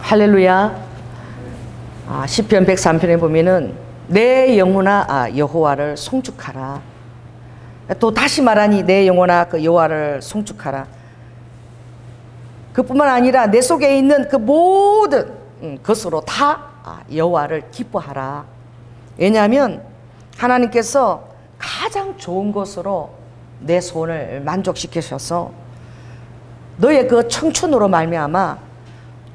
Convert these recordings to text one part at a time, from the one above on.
할렐루야. 시편 103편에 보면은 내 영혼아 여호와를 송축하라. 또 다시 말하니 내 영혼아 그 여호와를 송축하라. 그뿐만 아니라 내 속에 있는 그 모든 것으로 다 여호와를 기뻐하라. 왜냐하면 하나님께서 가장 좋은 것으로 내 소원을 만족시키셔서 너의 그 청춘으로 말미암아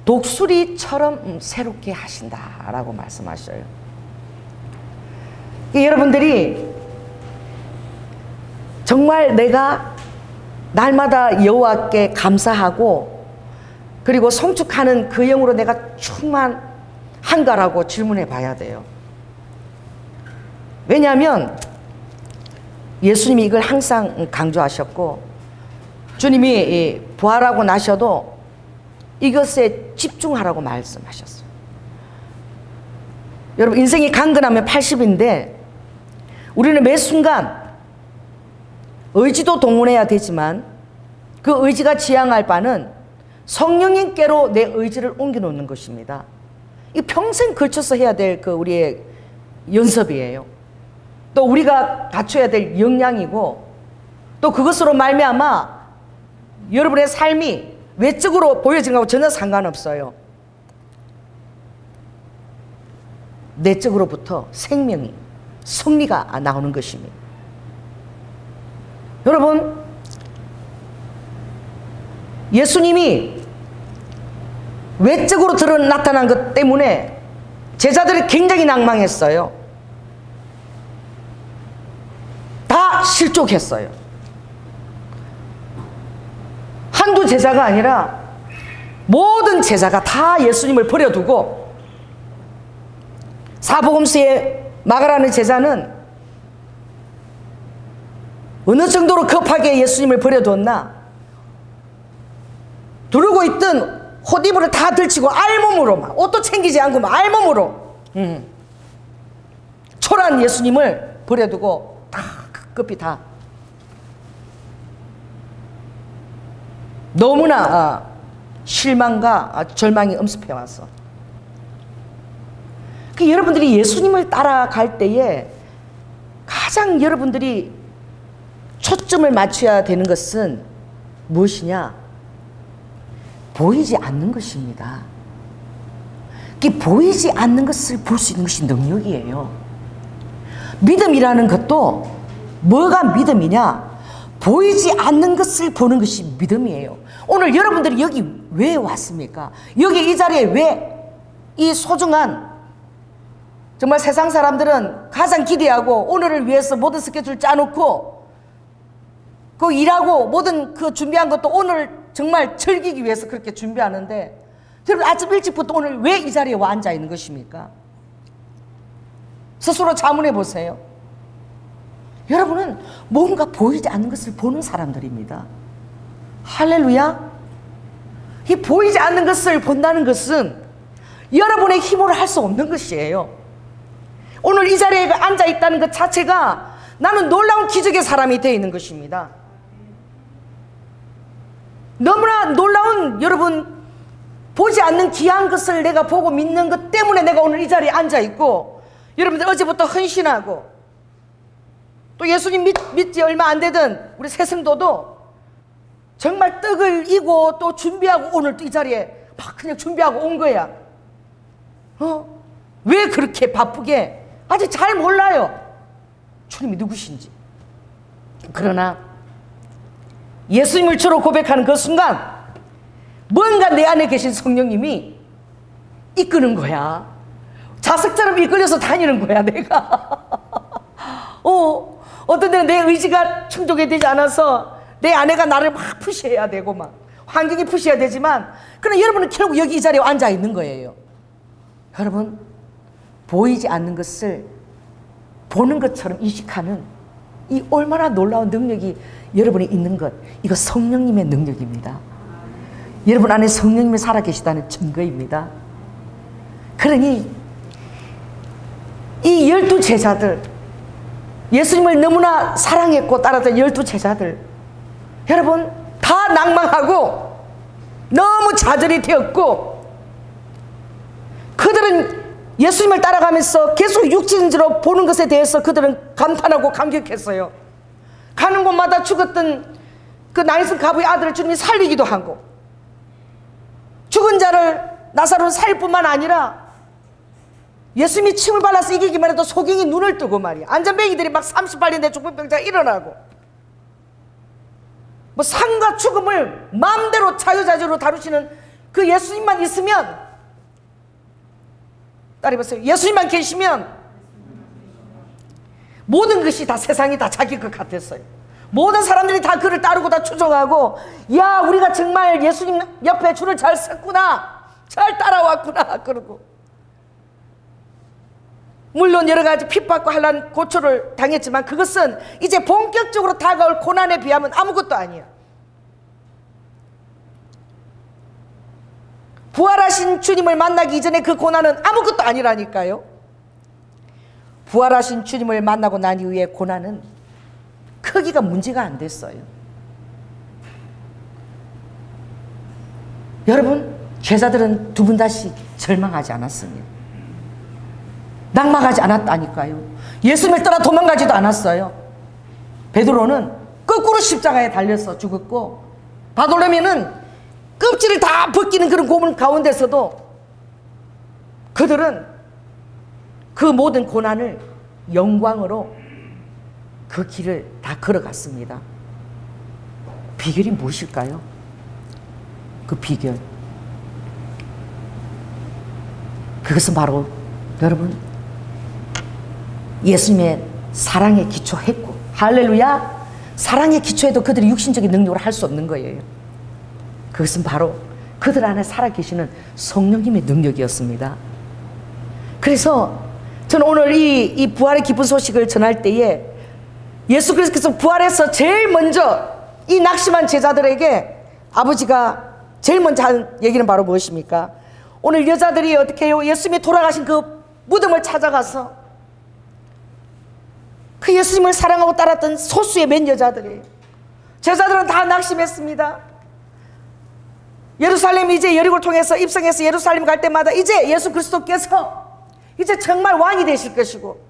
독수리처럼 새롭게 하신다라고 말씀하셔요. 여러분들이 정말 내가 날마다 여호와께 감사하고 그리고 송축하는 그 영으로 내가 충만한가라고 질문해 봐야 돼요. 왜냐하면 예수님이 이걸 항상 강조하셨고 주님이 부활하고 나셔도 이것에 집중하라고 말씀하셨어요. 여러분 인생이 강건하면 80인데 우리는 매 순간 의지도 동원해야 되지만 그 의지가 지향할 바는 성령님께로 내 의지를 옮겨놓는 것입니다. 이 평생 걸쳐서 해야 될 그 우리의 연습이에요. 또 우리가 갖춰야 될 역량이고 또 그것으로 말미암아 여러분의 삶이 외적으로 보여지는 것하고 전혀 상관없어요. 내적으로부터 생명이 승리가 나오는 것입니다. 여러분 예수님이 외적으로 나타난 것 때문에 제자들이 굉장히 낭망했어요. 다 실족했어요. 한두 제자가 아니라 모든 제자가 다 예수님을 버려두고 사복음서의 마가라는 제자는 어느 정도로 급하게 예수님을 버려뒀나 두르고 있던 옷이불을 다 들치고 알몸으로 옷도 챙기지 않고 알몸으로 초라한 예수님을 버려두고 다 급히 다 너무나 실망과 절망이 엄습해왔어. 여러분들이 예수님을 따라갈 때에 가장 여러분들이 초점을 맞춰야 되는 것은 무엇이냐? 보이지 않는 것입니다. 보이지 않는 것을 볼 수 있는 것이 능력이에요. 믿음이라는 것도 뭐가 믿음이냐? 보이지 않는 것을 보는 것이 믿음이에요. 오늘 여러분들이 여기 왜 왔습니까? 여기 이 자리에 왜 이 소중한 정말 세상 사람들은 가장 기대하고 오늘을 위해서 모든 스케줄 짜놓고 그 일하고 모든 그 준비한 것도 오늘 정말 즐기기 위해서 그렇게 준비하는데 여러분 아침 일찍부터 오늘 왜 이 자리에 와 앉아 있는 것입니까? 스스로 자문해 보세요. 여러분은 뭔가 보이지 않는 것을 보는 사람들입니다. 할렐루야. 이 보이지 않는 것을 본다는 것은 여러분의 힘으로 할 수 없는 것이에요. 오늘 이 자리에 앉아 있다는 것 자체가 나는 놀라운 기적의 사람이 되어 있는 것입니다. 너무나 놀라운 여러분 보지 않는 귀한 것을 내가 보고 믿는 것 때문에 내가 오늘 이 자리에 앉아 있고 여러분들 어제부터 헌신하고 또 예수님 믿지 얼마 안 되던 우리 새 성도도 정말 떡을 이고 또 준비하고 오늘 또 이 자리에 막 그냥 준비하고 온 거야. 왜 그렇게 바쁘게? 아직 잘 몰라요. 주님이 누구신지. 그러나 예수님을 주로 고백하는 그 순간 뭔가 내 안에 계신 성령님이 이끄는 거야. 자석처럼 이끌려서 다니는 거야 내가. 어떤 때는 내 의지가 충족이 되지 않아서 내 아내가 나를 막 푸시해야 되고 막 환경이 푸시해야 되지만 그러나 여러분은 결국 여기 이 자리에 앉아 있는 거예요. 여러분 보이지 않는 것을 보는 것처럼 인식하는 이 얼마나 놀라운 능력이 여러분이 있는 것, 이거 성령님의 능력입니다. 여러분 안에 성령님이 살아계시다는 증거입니다. 그러니 이 12제자들 예수님을 너무나 사랑했고 따랐던 12제자들 여러분 다 낭망하고 너무 좌절이 되었고 그들은 예수님을 따라가면서 계속 육신으로 보는 것에 대해서 그들은 감탄하고 감격했어요. 가는 곳마다 죽었던 그 나인성 가부의 아들을 주님이 살리기도 하고, 죽은 자를 나사로를 살릴 뿐만 아니라 예수님이 침을 발라서 이기기만 해도 소경이 눈을 뜨고 말이야. 안전뱅이들이 막 38년대 죽은 병자가 일어나고, 뭐 삶과 죽음을 마음대로 자유자재로 다루시는 그 예수님만 있으면, 따라해보세요. 예수님만 계시면 모든 것이 다, 세상이 다 자기 것 같았어요. 모든 사람들이 다 그를 따르고 다 추종하고, 야, 우리가 정말 예수님 옆에 줄을 잘 섰구나, 잘 따라왔구나, 그러고. 물론 여러 가지 핍박과 환난, 고초를 당했지만 그것은 이제 본격적으로 다가올 고난에 비하면 아무것도 아니야. 부활하신 주님을 만나기 이전에 그 고난은 아무것도 아니라니까요. 부활하신 주님을 만나고 난 이후에 고난은 크기가 문제가 안 됐어요. 여러분, 제자들은 두 분 다시 절망하지 않았습니다. 낙망하지 않았다니까요. 예수님을 떠나 도망가지도 않았어요. 베드로는 거꾸로 십자가에 달려서 죽었고, 바돌로메는 껍질을 다 벗기는 그런 고문 가운데서도 그들은 그 모든 고난을 영광으로 그 길을 다 걸어갔습니다. 비결이 무엇일까요? 그 비결, 그것은 바로 여러분, 예수님의 사랑에 기초했고, 할렐루야, 사랑에 기초해도 그들이 육신적인 능력으로 할 수 없는 거예요. 그것은 바로 그들 안에 살아계시는 성령님의 능력이었습니다. 그래서 저는 오늘 이 부활의 기쁜 소식을 전할 때에 예수 그리스도께서 부활해서 제일 먼저 이 낙심한 제자들에게 아버지가 제일 먼저 한 얘기는 바로 무엇입니까? 오늘 여자들이 어떻게 해요? 예수님이 돌아가신 그 무덤을 찾아가서 그 예수님을 사랑하고 따랐던 소수의 몇 여자들이에요. 제자들은 다 낙심했습니다. 예루살렘이 이제 여리고를 통해서 입성해서 예루살렘 갈 때마다 이제 예수 그리스도께서 이제 정말 왕이 되실 것이고,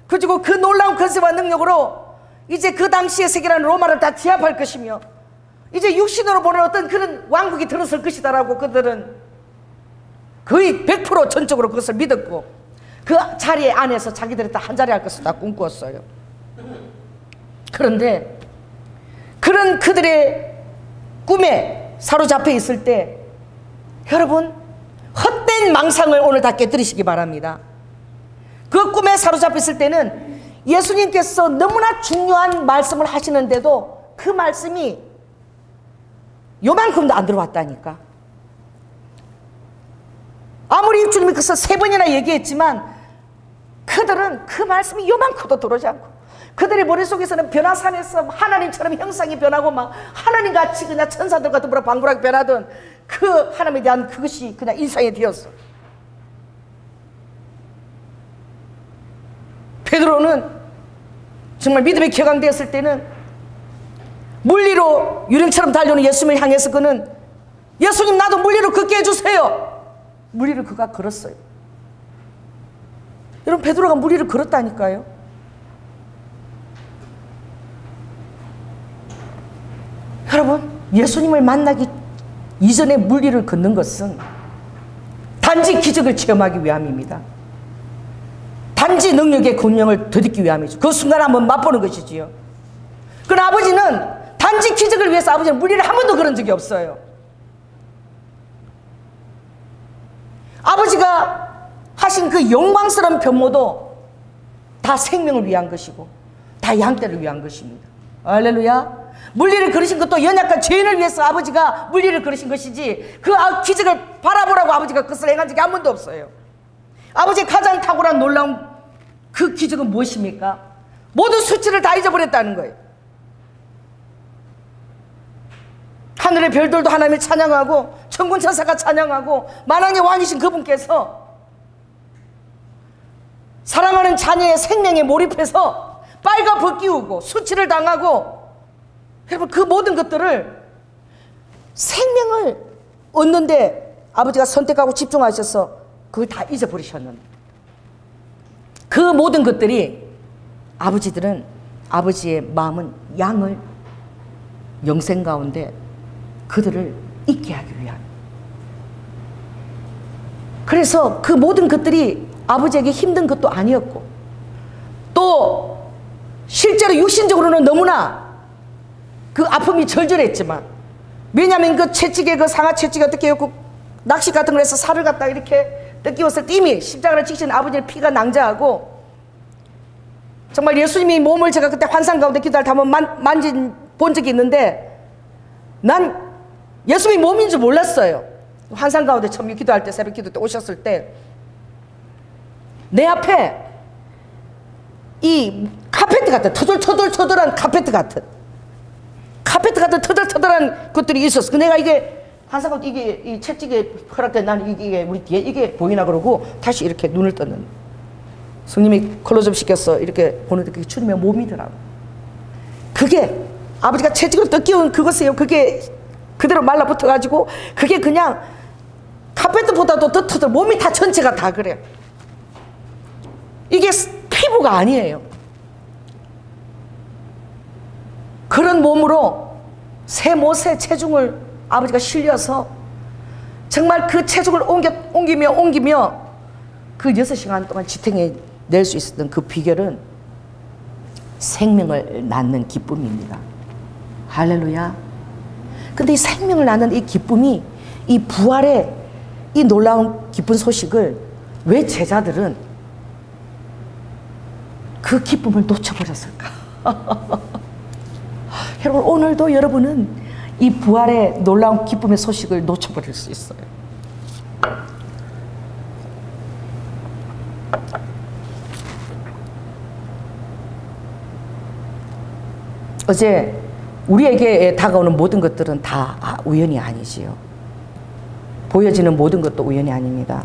그리고 그 놀라운 권세와 능력으로 이제 그 당시의 세계라는 로마를 다 제압할 것이며, 이제 육신으로 보는 어떤 그런 왕국이 들어설 것이다라고 그들은 거의 100% 전적으로 그것을 믿었고, 그 자리에 안에서 자기들이 다 한 자리 할 것을 다 꿈꾸었어요. 그런데 그런 그들의 꿈에 사로잡혀 있을 때, 여러분, 헛된 망상을 오늘 다 깨뜨리시기 바랍니다. 그 꿈에 사로잡혀 있을 때는 예수님께서 너무나 중요한 말씀을 하시는데도 그 말씀이 요만큼도 안 들어왔다니까. 아무리 주님이 그것을 3번이나 얘기했지만 그들은 그 말씀이 요만큼도 들어오지 않고, 그들의 머릿속에서는 변화산에서 하나님처럼 형상이 변하고 막 하나님같이 그냥 천사들과 더불어 방불하게 변하던 그 하나님에 대한 그것이 그냥 인상이 되었어. 베드로는 정말 믿음이 격앙되었을 때는 물리로 유령처럼 달려오는 예수님을 향해서 그는, 예수님 나도 물리로 걷게 해주세요. 물리를 그가 걸었어요. 여러분, 베드로가 물리를 걸었다니까요. 여러분, 예수님을 만나기 이전에 물리를 걷는 것은 단지 기적을 체험하기 위함입니다. 단지 능력의 권능을 덧입기 위함이죠. 그 순간 한번 맛보는 것이지요. 그러나 아버지는 단지 기적을 위해서 아버지는 물리를 한 번도 걸은 적이 없어요. 아버지가 하신 그 영광스러운 변모도 다 생명을 위한 것이고 다 양떼를 위한 것입니다. 할렐루야. 물리를 걸으신 것도 연약한 죄인을 위해서 아버지가 물리를 걸으신 것이지, 그 기적을 바라보라고 아버지가 그것을 행한 적이 한 번도 없어요. 아버지의 가장 탁월한 놀라운 그 기적은 무엇입니까? 모든 수치를 다 잊어버렸다는 거예요. 하늘의 별들도 하나님을 찬양하고 천군 천사가 찬양하고 만왕의 왕이신 그분께서 사랑하는 자녀의 생명에 몰입해서 빨가 벗기우고 수치를 당하고, 여러분, 그 모든 것들을 생명을 얻는데 아버지가 선택하고 집중하셔서 그걸 다 잊어버리셨는데 그 모든 것들이 아버지의 마음은 양을 영생 가운데 그들을 있게 하기 위한. 그래서 그 모든 것들이 아버지에게 힘든 것도 아니었고 또 실제로 육신적으로는 너무나 그 아픔이 절절했지만 왜냐하면 그 채찍에 그 상아 채찍이 어떻게 했고 낚시 같은 걸 해서 살을 갖다 이렇게 뜯기웠을 때 이미 십자가를 지신 아버지의 피가 낭자하고 정말 예수님이 몸을 제가 그때 환상 가운데 기도할 때 한번 본 적이 있는데 난 예수님이 몸인 줄 몰랐어요. 환상 가운데 처음 기도할 때 새벽 기도 때 오셨을 때 내 앞에 이 카페트 같은 터덜터덜한 카페트 같은 터덜터덜한 것들이 있었어. 그 내가 이게 환상 가운데 이게 이 채찍에 허락된 나는 이게 우리 뒤에 이게 보이나 그러고 다시 이렇게 눈을 떴는데 성님이 클로즈업 시켰어. 이렇게 보는데 그게 주님의 몸이더라고. 그게 아버지가 채찍으로 뜯기운 그것이에요. 그게 그대로 말라붙어가지고 그게 그냥 카페트보다도 더 터져. 몸이 다 전체가 다 그래요. 이게 피부가 아니에요. 그런 몸으로 새 못의 체중을 아버지가 실려서 정말 그 체중을 옮기며 그 6시간 동안 지탱해 낼 수 있었던 그 비결은 생명을 낳는 기쁨입니다. 할렐루야. 근데 이 생명을 낳는 이 기쁨이 이 부활의 이 놀라운 기쁜 소식을 왜 제자들은 그 기쁨을 놓쳐버렸을까? 여러분 오늘도 여러분은 이 부활의 놀라운 기쁨의 소식을 놓쳐버릴 수 있어요. 어제 우리에게 다가오는 모든 것들은 다 우연이 아니지요. 보여지는 모든 것도 우연이 아닙니다.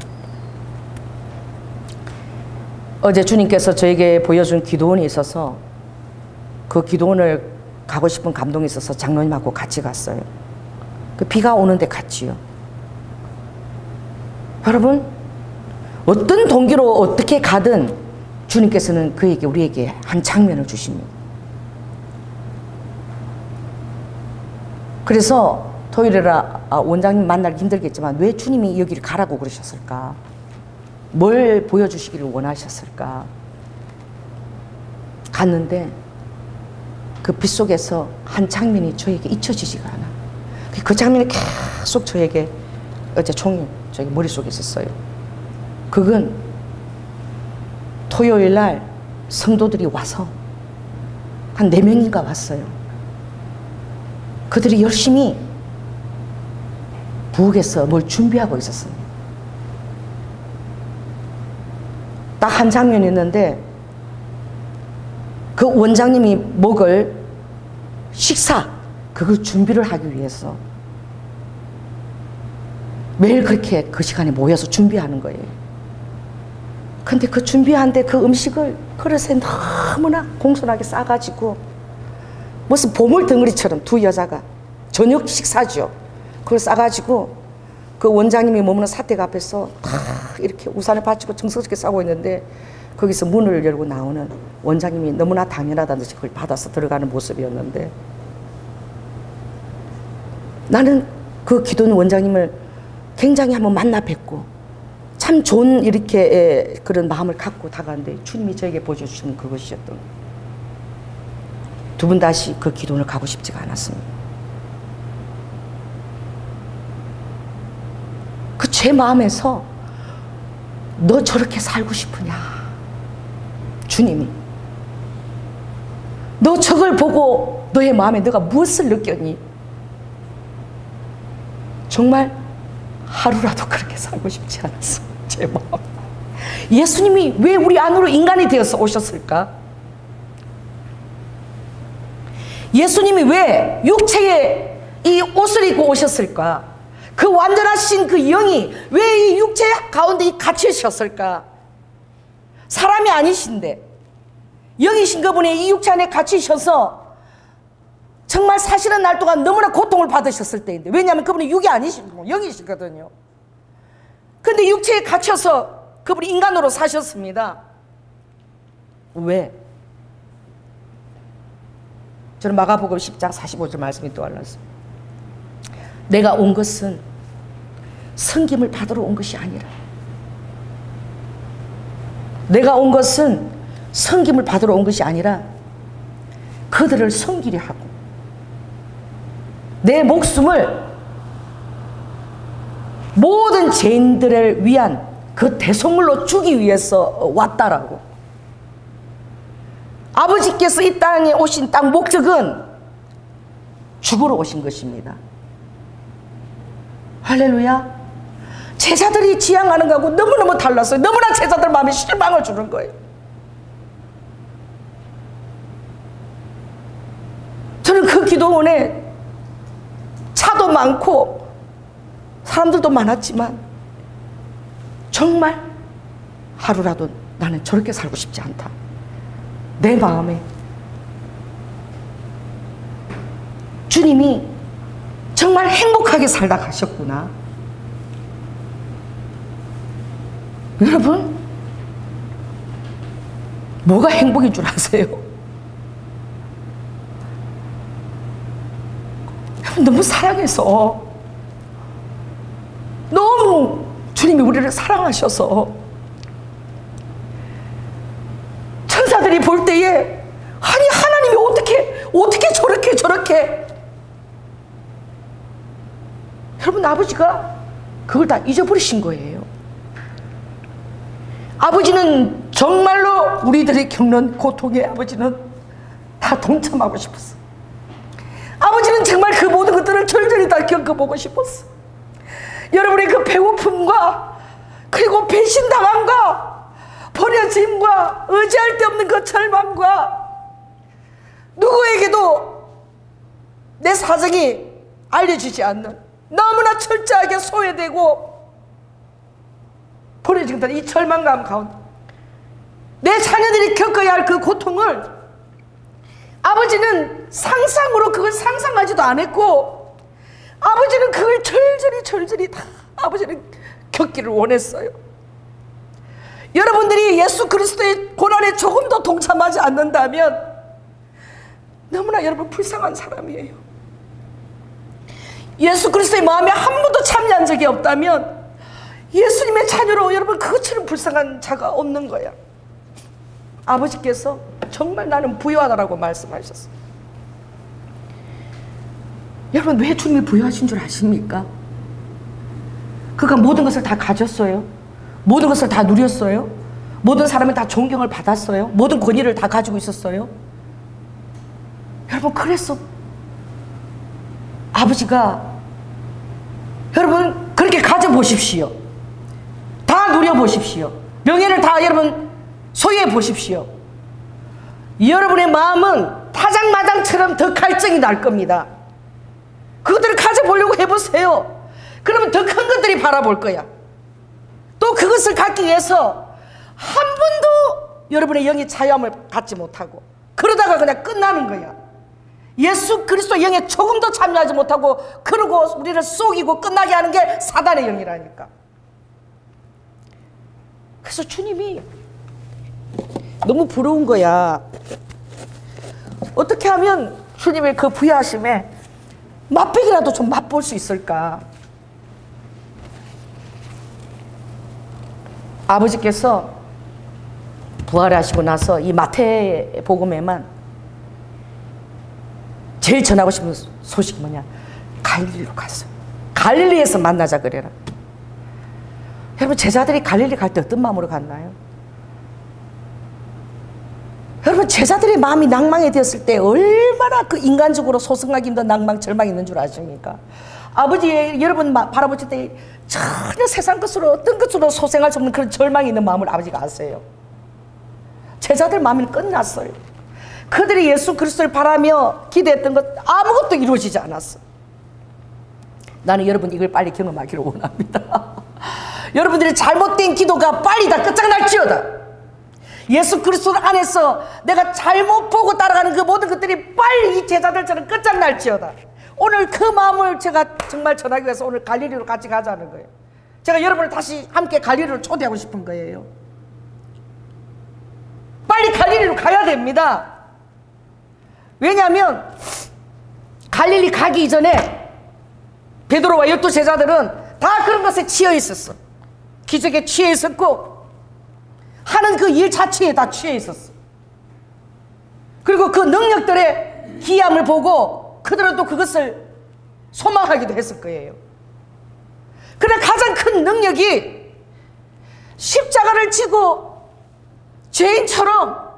어제 주님께서 저에게 보여준 기도원이 있어서 그 기도원을 가고 싶은 감동이 있어서 장로님하고 같이 갔어요. 그 비가 오는데 갔지요. 여러분 어떤 동기로 어떻게 가든 주님께서는 우리에게 한 장면을 주십니다. 그래서 토요일에라 원장님 만나기 힘들겠지만 왜 주님이 여기를 가라고 그러셨을까? 뭘 보여주시기를 원하셨을까? 갔는데 그 빛 속에서 한 장면이 저에게 잊혀지지가 않아. 그 장면이 계속 저에게 어제 종일 저에게 머릿속에 있었어요. 그건 토요일 날 성도들이 와서 한 4명인가 왔어요. 그들이 열심히 부엌에서 뭘 준비하고 있었습니다. 딱 한 장면이 있는데 그 원장님이 먹을 식사 그걸 준비를 하기 위해서 매일 그렇게 그 시간에 모여서 준비하는 거예요. 근데 그 준비한데 그 음식을 그릇에 너무나 공손하게 싸가지고 무슨 보물 덩어리처럼 두 여자가 저녁 식사죠. 그걸 싸가지고 그 원장님이 머무는 사택 앞에서 다 이렇게 우산을 받치고 정성스럽게 싸고 있는데 거기서 문을 열고 나오는 원장님이 너무나 당연하다는 듯이 그걸 받아서 들어가는 모습이었는데 나는 그 기도원 원장님을 굉장히 한번 만나 뵙고 참 좋은 이렇게 그런 마음을 갖고 다가갔는데 주님이 저에게 보여주신 그것이었던 거예요. 두 분 다시 그 기도원을 가고 싶지가 않았습니다. 그 제 마음에서 너 저렇게 살고 싶으냐? 주님이 너 저걸 보고 너의 마음에 너가 무엇을 느꼈니? 정말 하루라도 그렇게 살고 싶지 않았어. 제 마음. 예수님이 왜 우리 안으로 인간이 되어서 오셨을까? 예수님이 왜 육체에 이 옷을 입고 오셨을까? 그 완전하신 그 영이 왜 이 육체 가운데 갇히셨을까? 사람이 아니신데 영이신 그분이 이 육체 안에 갇히셔서 정말 사실은 날 동안 너무나 고통을 받으셨을 때인데 왜냐하면 그분이 육이 아니시고 영이시거든요. 근데 육체에 갇혀서 그분이 인간으로 사셨습니다. 왜? 저는 마가복음 10장 45절 말씀이 떠올랐어요. 내가 온 것은 섬김을 받으러 온 것이 아니라, 내가 온 것은 섬김을 받으러 온 것이 아니라 그들을 섬기려 하고 내 목숨을 모든 죄인들을 위한 그 대속물로 주기 위해서 왔다라고. 아버지께서 이 땅에 오신 딱 목적은 죽으러 오신 것입니다. 할렐루야. 제자들이 지향하는 거하고 너무너무 달랐어요. 너무나 제자들 마음에 실망을 주는 거예요. 저는 그 기도원에 차도 많고 사람들도 많았지만 정말 하루라도 나는 저렇게 살고 싶지 않다. 내 마음에 주님이 정말 행복하게 살다 가셨구나. 여러분, 뭐가 행복인 줄 아세요? 너무 사랑해서, 너무 주님이 우리를 사랑하셔서 천사들이 볼 때에, 아니 하나님이 어떻게 저렇게 여러분, 아버지가 그걸 다 잊어버리신 거예요. 아버지는 정말로 우리들이 겪는 고통에 아버지는 다 동참하고 싶었어. 아버지는 정말 그 모든 것들을 절절히 다 겪어보고 싶었어. 여러분의 그 배고픔과 그리고 배신당함과 버려짐과 의지할 데 없는 그 절망과 누구에게도 내 사정이 알려주지 않는 너무나 철저하게 소외되고 버려진 이 절망감 가운데 내 자녀들이 겪어야 할 그 고통을 아버지는 상상으로 그걸 상상하지도 않았고, 아버지는 그걸 절절히 다 아버지는 겪기를 원했어요. 여러분들이 예수 그리스도의 고난에 조금 더 동참하지 않는다면 너무나 여러분 불쌍한 사람이에요. 예수 그리스도의 마음에 한 번도 참여한 적이 없다면 예수님의 자녀로 여러분 그것처럼 불쌍한 자가 없는 거야. 아버지께서 정말 나는 부유하다라고 말씀하셨어요. 여러분, 왜 주님이 부유하신 줄 아십니까? 그가 모든 것을 다 가졌어요. 모든 것을 다 누렸어요. 모든 사람은 다 존경을 받았어요. 모든 권위를 다 가지고 있었어요. 여러분, 그래서 아버지가 여러분 그렇게 가져보십시오. 다 누려보십시오. 명예를 다 여러분 소유해 보십시오. 여러분의 마음은 타장마장처럼 더 갈증이 날 겁니다. 그것들을 가져보려고 해보세요. 그러면 더 큰 것들이 바라볼 거야. 또 그것을 갖기 위해서 한 번도 여러분의 영의 자유함을 갖지 못하고 그러다가 그냥 끝나는 거야. 예수 그리스도 영에 조금도 참여하지 못하고 그러고 우리를 속이고 끝나게 하는 게 사단의 영이라니까. 그래서 주님이 너무 부러운 거야. 어떻게 하면 주님의 그 부여하심에 맛배기라도 좀 맛볼 수 있을까? 아버지께서 부활하시고 나서 이 마태복음에만 제일 전하고 싶은 소식이 뭐냐? 갈릴리로 갔어. 갈릴리에서 만나자 그래라. 여러분, 제자들이 갈릴리 갈 때 어떤 마음으로 갔나요? 여러분, 제자들의 마음이 낭망이 되었을 때 얼마나 그 인간적으로 소성하기 힘든 낭망, 절망이 있는 줄 아십니까? 아버지, 여러분 바라보실 때 전혀 세상 것으로 어떤 것으로 소생할 수 없는 그런 절망이 있는 마음을 아버지가 아세요. 제자들 마음은 끝났어요. 그들이 예수 그리스도를 바라며 기대했던 것 아무것도 이루어지지 않았어. 나는 여러분 이걸 빨리 경험하기를 원합니다. 여러분들이 잘못된 기도가 빨리 다 끝장날지어다. 예수 그리스도 안에서 내가 잘못 보고 따라가는 그 모든 것들이 빨리 이 제자들처럼 끝장날지어다. 오늘 그 마음을 제가 정말 전하기 위해서 오늘 갈릴리로 같이 가자는 거예요. 제가 여러분을 다시 함께 갈릴리로 초대하고 싶은 거예요. 빨리 갈릴리로 가야 됩니다. 왜냐하면 갈릴리 가기 이전에 베드로와 12제자들은 다 그런 것에 취해 있었어. 기적에 취해 있었고 하는 그 일 자체에 다 취해 있었어. 그리고 그 능력들의 기함을 보고 그들은 또 그것을 소망하기도 했을 거예요. 그러나 가장 큰 능력이 십자가를 지고 죄인처럼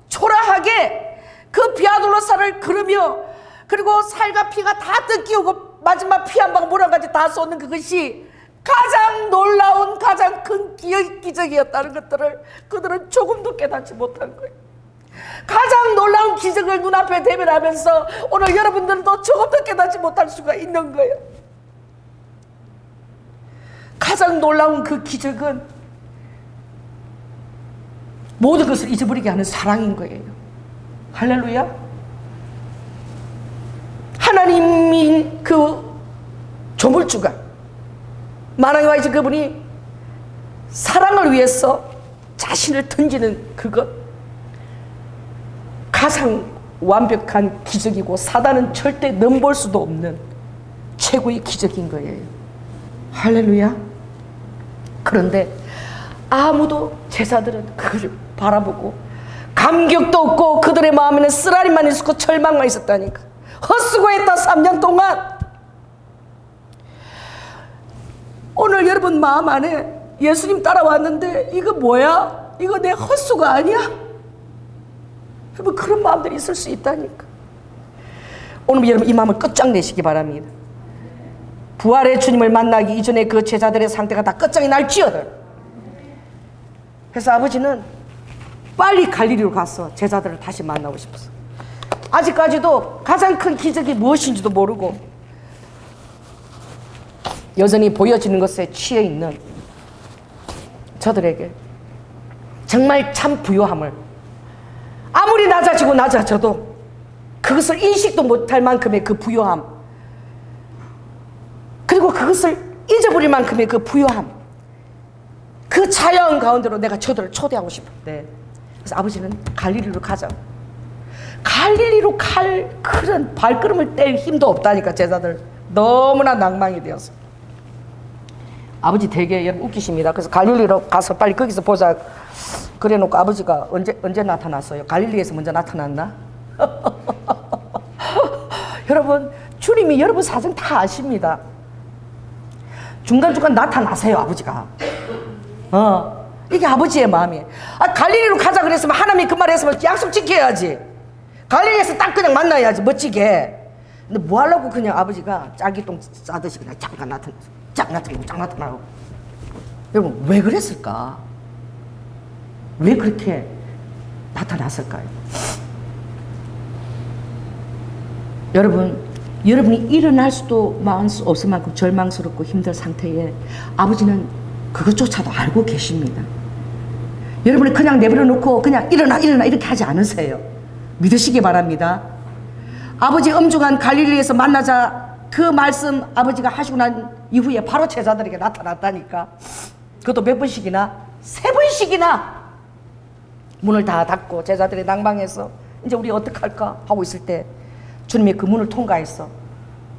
초라하게 그 비아돌로사를 걸으며 그리고 살과 피가 다 뜯기우고 마지막 피 한 방 물 한 가지 다 쏟는 그것이 가장 놀라운 가장 큰 기적이었다는 것들을 그들은 조금도 깨닫지 못한 거예요. 가장 놀라운 기적을 눈앞에 대면하면서 오늘 여러분들도 조금도 깨닫지 못할 수가 있는 거예요. 가장 놀라운 그 기적은 모든 것을 잊어버리게 하는 사랑인 거예요. 할렐루야. 하나님인 그 조물주가 만왕의 왕이신 그분이 사랑을 위해서 자신을 던지는 그것, 가장 완벽한 기적이고 사단은 절대 넘볼 수도 없는 최고의 기적인 거예요. 할렐루야. 그런데 아무도 제자들은 그걸 바라보고 감격도 없고 그들의 마음에는 쓰라림만 있었고 절망만 있었다니까. 헛수고했다 3년 동안. 오늘 여러분 마음 안에 예수님 따라왔는데 이거 뭐야? 이거 내 헛수고 아니야? 여러분 그런 마음들이 있을 수 있다니까. 오늘 여러분 이 마음을 끝장내시기 바랍니다. 부활의 주님을 만나기 이전에 그 제자들의 상태가 다 끝장이 날지어들. 그래서 아버지는 빨리 갈릴리로 가서 제자들을 다시 만나고 싶었어. 아직까지도 가장 큰 기적이 무엇인지도 모르고 여전히 보여지는 것에 취해 있는 저들에게 정말 참 부요함을, 아무리 낮아져도 그것을 인식도 못할 만큼의 그 부요함, 그리고 그것을 잊어버릴 만큼의 그 부요함, 그 자연 가운데로 내가 저들을 초대하고 싶은데, 그래서 아버지는 갈릴리로 가자. 갈릴리로 갈 그런 발걸음을 뗄 힘도 없다니까. 제자들 너무나 낭망이 되어서. 아버지 되게 여러분 웃기십니다. 그래서 갈릴리로 가서 빨리 거기서 보자 그래 놓고 아버지가 언제 나타났어요? 갈릴리에서 먼저 나타났나? 여러분 주님이 여러분 사정 다 아십니다. 중간중간 나타나세요 아버지가. 이게 아버지의 마음이에요. 갈릴리로 가자 그랬으면 하나님이 그 말 했으면 약속 지켜야지. 갈릴리에서 딱 그냥 만나야지 멋지게. 근데 뭐 하려고 그냥 아버지가 짤기똥 싸듯이 그냥 잠깐 나타나고. 여러분 왜 그랬을까? 왜 그렇게 나타났을까요? 여러분이 일어날 수도 마음 수 없을 만큼 절망스럽고 힘든 상태에 아버지는 그것조차도 알고 계십니다. 여러분이 그냥 내버려 놓고 그냥 일어나 이렇게 하지 않으세요. 믿으시기 바랍니다. 아버지 엄중한 갈릴리에서 만나자 그 말씀 아버지가 하시고 난 이후에 바로 제자들에게 나타났다니까. 그것도 몇 번씩이나 3번씩이나 문을 다 닫고 제자들이 낭망해서 이제 우리 어떡할까 하고 있을 때 주님이 그 문을 통과해서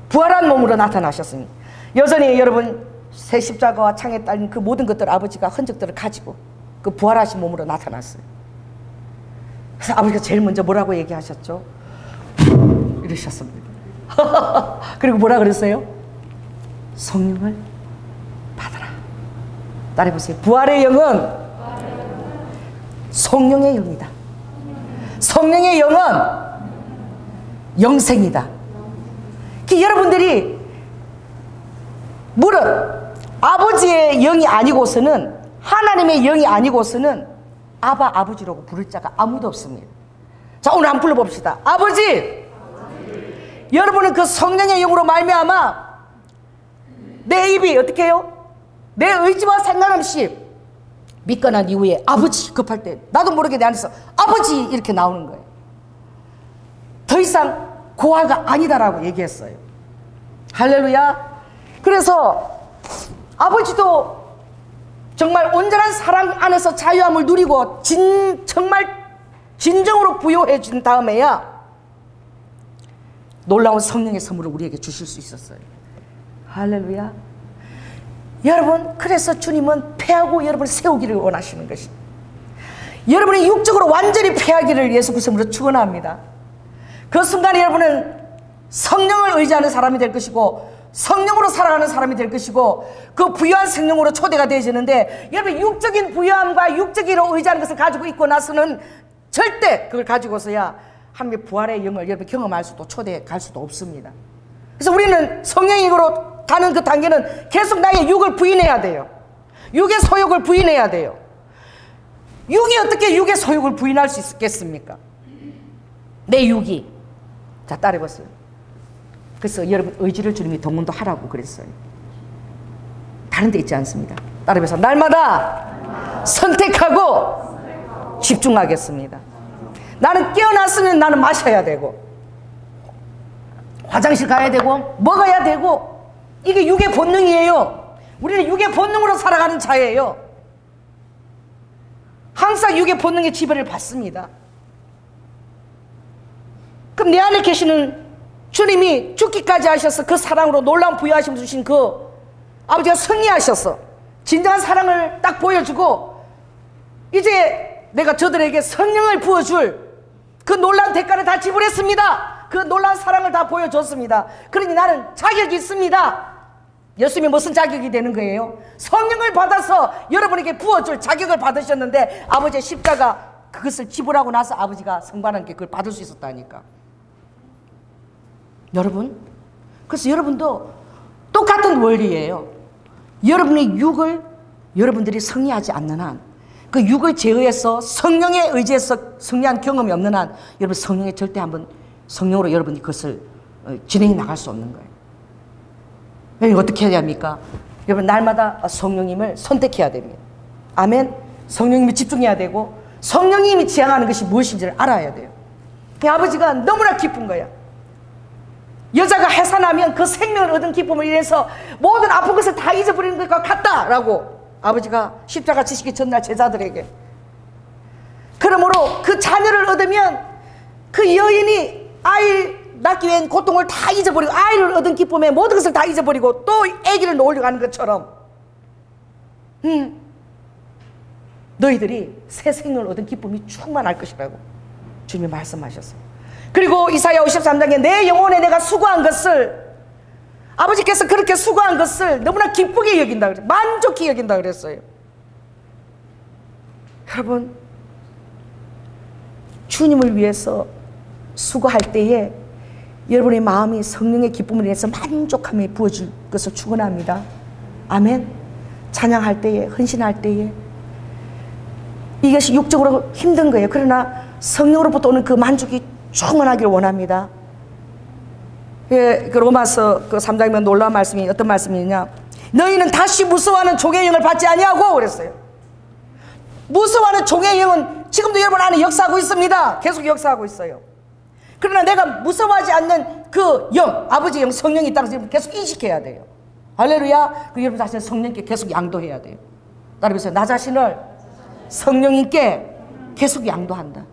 부활한 몸으로 나타나셨습니다. 여전히 여러분 새 십자가와 창에 딸린 그 모든 것들 아버지가 흔적들을 가지고 그 부활하신 몸으로 나타났어요. 그래서 아버지가 제일 먼저 뭐라고 얘기하셨죠? 이러셨습니다. 그리고 뭐라 그랬어요? 성령을 받아라. 따라해보세요. 부활의 영은 성령의 영이다. 성령의 영은 영생이다. 여러분들이 무릇 아버지의 영이 아니고서는, 하나님의 영이 아니고서는 아바 아버지라고 부를 자가 아무도 없습니다. 자, 오늘 한번 불러봅시다. 아버지. 여러분은 그 성령의 영으로 말미암아 내 입이 어떻게 해요? 내 의지와 상관없이 믿고 난 이후에 아버지 급할 때 나도 모르게 내 안에서 아버지 이렇게 나오는 거예요. 더 이상 고아가 아니다라고 얘기했어요. 할렐루야. 그래서 아버지도 정말 온전한 사랑 안에서 자유함을 누리고 정말 진정으로 부여해 준 다음에야 놀라운 성령의 선물을 우리에게 주실 수 있었어요. 할렐루야. 여러분, 그래서 주님은 패하고 여러분을 세우기를 원하시는 것이, 여러분이 육적으로 완전히 패하기를 예수 그리스도로 축원합니다. 그 순간에 여러분은 성령을 의지하는 사람이 될 것이고 성령으로 살아가는 사람이 될 것이고 그 부유한 생명으로 초대가 되어지는데, 여러분 육적인 부유함과 육적으로 의지하는 것을 가지고 있고 나서는 절대 그걸 가지고서야 하나님의 부활의 영을 여러분 경험할 수도 초대해 갈 수도 없습니다. 그래서 우리는 성령으로 가는 그 단계는 계속 나의 육을 부인해야 돼요. 육의 소욕을 부인해야 돼요. 육이 어떻게 육의 소욕을 부인할 수 있겠습니까? 내 육이. 자, 따라해보세요. 그래서 여러분 의지를 주님이 동원도 하라고 그랬어요. 다른 데 있지 않습니다. 따라해보세요. 날마다 선택하고 집중하겠습니다. 나는 깨어났으면 나는 마셔야 되고 화장실 가야 되고 먹어야 되고, 이게 육의 본능이에요. 우리는 육의 본능으로 살아가는 자예요. 항상 육의 본능의 지배를 받습니다. 그럼 내 안에 계시는 주님이 죽기까지 하셔서 그 사랑으로 놀라운 부여하심 주신 그 아버지가 승리하셔서 진정한 사랑을 딱 보여주고 이제 내가 저들에게 성령을 부어줄 그 놀라운 대가를 다 지불했습니다. 그 놀라운 사랑을 다 보여줬습니다. 그러니 나는 자격이 있습니다. 예수님이 무슨 자격이 되는 거예요? 성령을 받아서 여러분에게 부어줄 자격을 받으셨는데 아버지의 십자가 그것을 지불하고 나서 아버지가 성반하게 그걸 받을 수 있었다니까. 여러분, 그래서 여러분도 똑같은 원리예요. 여러분의 육을 여러분들이 승리하지 않는 한, 그 육을 제어해서 성령에 의지해서 승리한 경험이 없는 한 여러분 성령에 절대 한번 성령으로 여러분이 그것을 진행해 나갈 수 없는 거예요. 어떻게 해야 합니까? 여러분 날마다 성령님을 선택해야 됩니다. 아멘. 성령님이 집중해야 되고 성령님이 지향하는 것이 무엇인지를 알아야 돼요. 아버지가 너무나 기쁜 거야. 여자가 해산하면 그 생명을 얻은 기쁨을 인해서 모든 아픈 것을 다 잊어버리는 것과 같다라고 아버지가 십자가 지시기 전날 제자들에게. 그러므로 그 자녀를 얻으면 그 여인이 아이를 낳기 위한 고통을 다 잊어버리고 아이를 얻은 기쁨에 모든 것을 다 잊어버리고 또 아기를 놓으려고 하는 것처럼 너희들이 새 생명을 얻은 기쁨이 충만할 것이라고 주님이 말씀하셨어요. 그리고 이사야 53장에 내 영혼에 내가 수고한 것을, 아버지께서 그렇게 수고한 것을 너무나 기쁘게 여긴다 그랬어요. 만족히 여긴다 그랬어요. 여러분, 주님을 위해서 수고할 때에 여러분의 마음이 성령의 기쁨을 인해서 만족함에 부어질 것을 축원합니다. 아멘. 찬양할 때에, 헌신할 때에 이것이 육적으로 힘든 거예요. 그러나 성령으로부터 오는 그 만족이 충만하길 원합니다. 예, 그 로마서 그 3장에 보면 놀라운 말씀이 어떤 말씀이냐? 너희는 다시 무서워하는 종의 영을 받지 아니하고 그랬어요. 무서워하는 종의 영은 지금도 여러분 안에 역사하고 있습니다. 계속 역사하고 있어요. 그러나 내가 무서워하지 않는 그 영, 아버지의 영, 성령이 있다는 것을 계속 인식해야 돼요. 할렐루야. 그 여러분 자신을 성령께 계속 양도해야 돼요. 따라해보세요. 나 자신을 성령님께 계속 양도한다.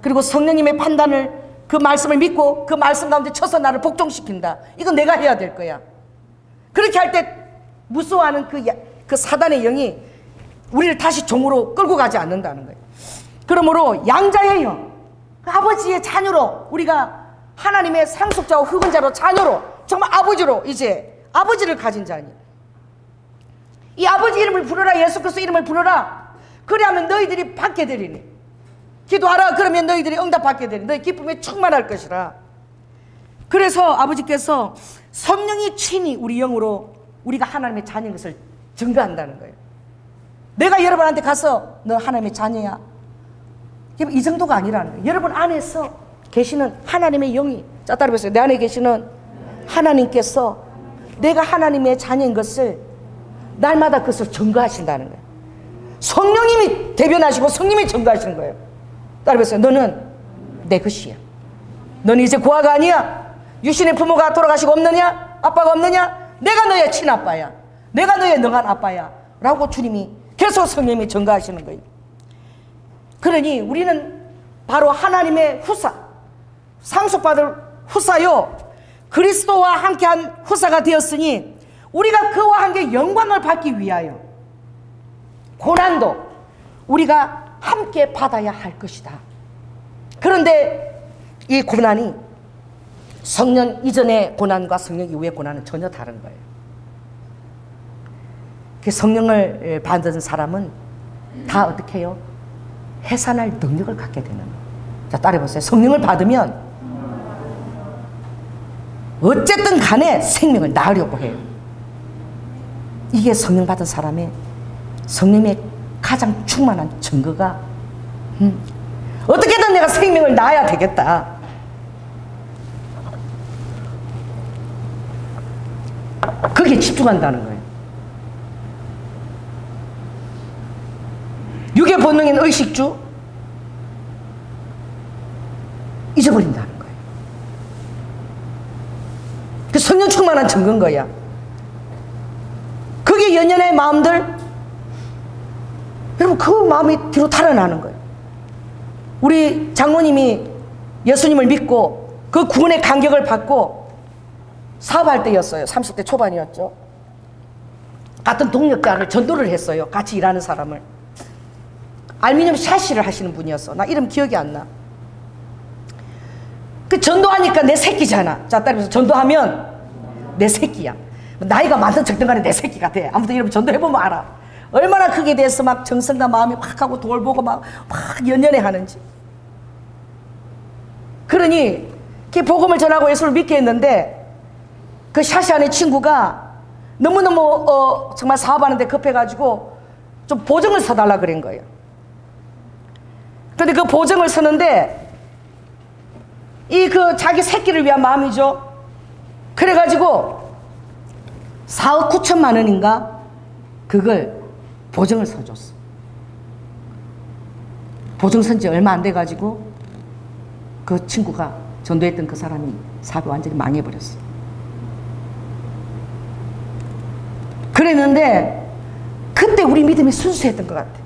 그리고 성령님의 판단을, 그 말씀을 믿고 그 말씀 가운데 쳐서 나를 복종시킨다. 이건 내가 해야 될 거야. 그렇게 할 때 무서워하는 그 사단의 영이 우리를 다시 종으로 끌고 가지 않는다는 거예요. 그러므로 양자의 영, 아버지의 자녀로, 우리가 하나님의 상속자와 흑은자로 자녀로, 정말 아버지로 이제 아버지를 가진 자니, 이 아버지 이름을 부르라, 예수 그리스도 이름을 부르라. 그래야면 너희들이 받게 되리니, 기도하라 그러면 너희들이 응답받게 되리니 너희 기쁨에 충만할 것이라. 그래서 아버지께서 성령이 친히 우리 영으로 우리가 하나님의 자녀인 것을 증거한다는 거예요. 내가 여러분한테 가서 너 하나님의 자녀야, 이 정도가 아니라는 거예요. 여러분 안에서 계시는 하나님의 영이, 자 따라해보세요. 내 안에 계시는 하나님께서 내가 하나님의 자녀인 것을 날마다 그것을 증거하신다는 거예요. 성령님이 대변하시고 성령님이 증거하시는 거예요. 따라해보세요. 너는 내 것이야. 너는 이제 고아가 아니야. 유신의 부모가 돌아가시고 없느냐? 아빠가 없느냐? 내가 너의 친아빠야. 내가 너의 능한 아빠야 라고 주님이 계속 성령님이 증거하시는 거예요. 그러니 우리는 바로 하나님의 후사, 상속받을 후사요, 그리스도와 함께한 후사가 되었으니 우리가 그와 함께 영광을 받기 위하여 고난도 우리가 함께 받아야 할 것이다. 그런데 이 고난이 성령 이전의 고난과 성령 이후의 고난은 전혀 다른 거예요. 그 성령을 받은 사람은 다 어떻게 해요? 해산할 능력을 갖게 되는 거예요. 자, 따라해보세요. 성령을 받으면 어쨌든 간에 생명을 낳으려고 해요. 이게 성령 받은 사람의 성령의 가장 충만한 증거가 어떻게든 내가 생명을 낳아야 되겠다. 거기에 집중한다는 거예요. 육의 본능인 의식주 잊어버린다는 거예요. 그 성령 충만한 증거인 거야. 그게 연연의 마음들, 여러분 그 마음이 뒤로 달아나는 거예요. 우리 장로님이 예수님을 믿고 그 구원의 감격을 받고 사업할 때였어요. 30대 초반이었죠. 같은 동력자를 전도를 했어요. 같이 일하는 사람을. 알루미늄 샤시를 하시는 분이었어. 나 이름 기억이 안 나. 그 전도하니까 내 새끼잖아. 자, 따라서 전도하면 내 새끼야. 나이가 많든 적든 간에 내 새끼가 돼. 아무튼 여러분 전도해보면 알아. 얼마나 크게 돼서 막 정성과 마음이 확 하고 돌 보고 막 연연해 하는지. 그러니 그 복음을 전하고 예수를 믿게 했는데 그 샤시 안의 친구가 너무너무 정말 사업하는데 급해가지고 좀 보증을 서달라 그런 거예요. 근데 그 보증을 서는데 이 그 자기 새끼를 위한 마음이죠. 그래가지고 4억 9천만 원인가 그걸 보증을 서줬어. 보증 선지 얼마 안 돼가지고 그 친구가 전도했던 그 사람이 사업이 완전히 망해버렸어. 그랬는데 그때 우리 믿음이 순수했던 것 같아.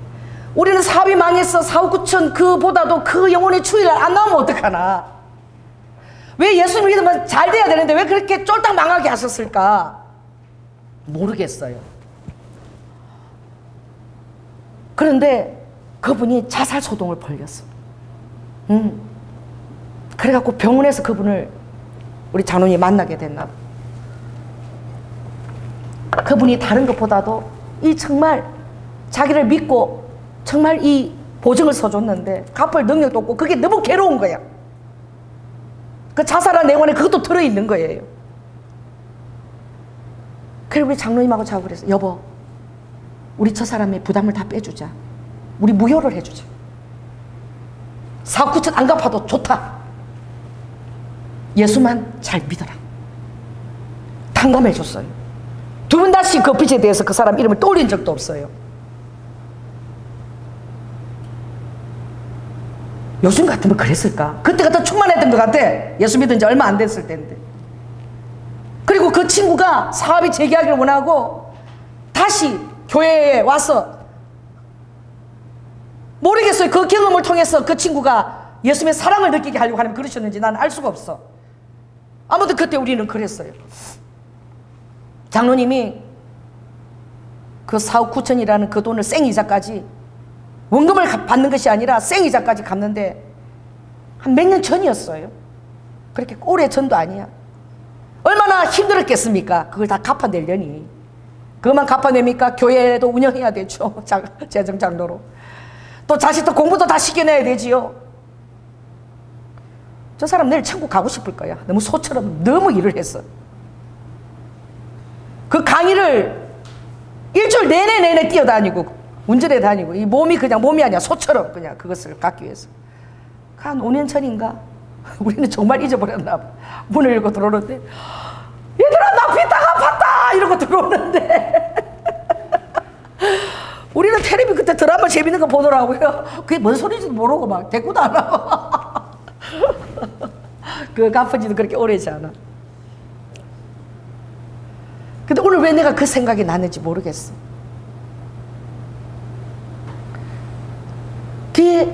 우리는 사업이 망했어. 4억 9천 그보다도 그 영혼의 추위를 안 나오면 어떡하나. 왜 예수님 믿으면 잘 돼야 되는데 왜 그렇게 쫄딱 망하게 하셨을까? 모르겠어요. 그런데 그분이 자살 소동을 벌였어. 그래갖고 병원에서 그분을 우리 장로님이 만나게 됐나 봐. 그분이 다른 것보다도 이 정말 자기를 믿고 정말 이 보증을 서줬는데 갚을 능력도 없고 그게 너무 괴로운 거야. 그 자살한 내용에 그것도 들어있는 거예요. 그래 우리 장로님하고 자고 그랬어. 여보, 우리 저 사람의 부담을 다 빼주자. 우리 무효를 해주자. 4억 9천 안 갚아도 좋다. 예수만 잘 믿어라. 탕감해줬어요. 두 번 다시 그 빚에 대해서 그 사람 이름을 떠올린 적도 없어요. 요즘 같으면 그랬을까? 그때 같은 충만했던 것 같아. 예수 믿은 지 얼마 안 됐을 때인데. 그리고 그 친구가 사업이 재개하기를 원하고 다시 교회에 와서 모르겠어요. 그 경험을 통해서 그 친구가 예수님의 사랑을 느끼게 하려고 하면 그러셨는지 나는 알 수가 없어. 아무튼 그때 우리는 그랬어요. 장로님이 그 4억 9천이라는 그 돈을 생이자까지 원금을 받는 것이 아니라 생이자까지 갚는데 한 몇 년 전이었어요. 그렇게 오래 전도 아니야. 얼마나 힘들었겠습니까? 그걸 다 갚아내려니. 그것만 갚아냅니까? 교회도 운영해야 되죠. 재정장로로. 또 자식도 공부도 다 시켜내야 되지요. 저 사람 내일 천국 가고 싶을 거야. 너무 소처럼 너무 일을 했어. 그 강의를 일주일 내내 뛰어다니고 운전해 다니고 이 몸이 그냥 몸이 아니야. 소처럼 그냥 그것을 갖기 위해서. 한 5년 전인가 우리는 정말 잊어버렸나 봐. 문을 열고 들어오는데 얘들아 나 빚 다 갚았다 이러고 들어오는데 우리는 텔레비 그때 드라마 재밌는 거 보더라고요. 그게 뭔 소리인지도 모르고 막 대꾸도 안 하고 그 갚은 지도 그렇게 오래지 않아. 근데 오늘 왜 내가 그 생각이 났는지 모르겠어. 그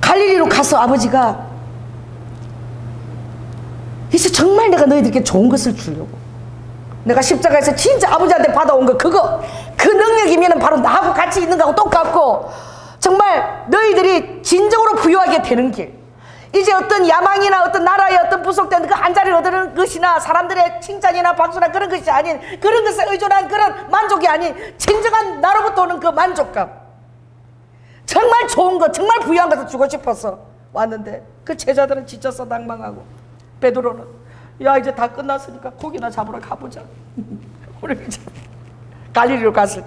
갈릴리로 가서 아버지가 이제 정말 내가 너희들에게 좋은 것을 주려고, 내가 십자가에서 진짜 아버지한테 받아온 거, 그거 그 능력이면 바로 나하고 같이 있는 거하고 똑같고, 정말 너희들이 진정으로 부유하게 되는 길, 이제 어떤 야망이나 어떤 나라의 어떤 부속된 그 한 자리를 얻는 것이나 사람들의 칭찬이나 박수나 그런 것이 아닌, 그런 것에 의존한 그런 만족이 아닌 진정한 나로부터 오는 그 만족감, 정말 좋은 것, 정말 부유한 것을 주고 싶어서 왔는데, 그 제자들은 지쳐서 낭망하고, 베드로는 야 이제 다 끝났으니까 고기나 잡으러 가보자. 우리 이제 갈릴리로 갔을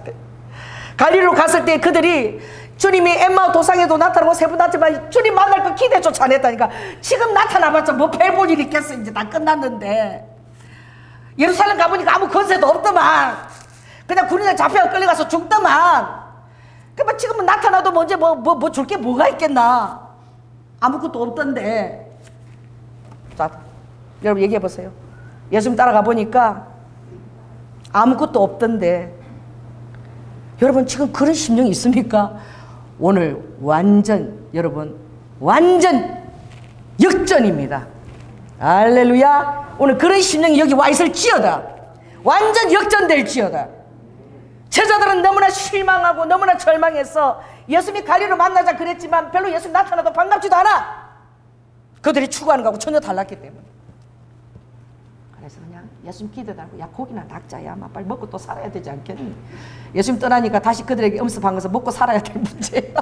때 그들이 주님이 엠마오 도상에도 나타나고 세 번 나타나지만 주님 만날 거 기대조차 안 했다니까. 지금 나타나봤자 뭐 별 볼 일 있겠어. 이제 다 끝났는데. 예루살렘 가보니까 아무 건세도 없더만. 그냥 군인에 잡혀 끌려가서 죽더만. 그러면 지금은 나타나도 먼저 뭐 줄 게 뭐가 있겠나. 아무것도 없던데. 자, 여러분 얘기해 보세요. 예수님 따라가 보니까 아무것도 없던데, 여러분 지금 그런 심령이 있습니까? 오늘 여러분 완전 역전입니다. 할렐루야. 오늘 그런 심령이 여기 와 있을지어다. 완전 역전될지어다. 제자들은 너무나 실망하고 너무나 절망해서 예수님이 갈릴리로 만나자 그랬지만 별로 예수님 나타나도 반갑지도 않아. 그들이 추구하는 거하고 전혀 달랐기 때문에. 그래서 그냥 예수님 기대달고, 야 고기나 닭자, 야 빨리 먹고 또 살아야 되지 않겠니? 예수님 떠나니까 다시 그들에게 엄습한 것은 먹고 살아야 될 문제예요.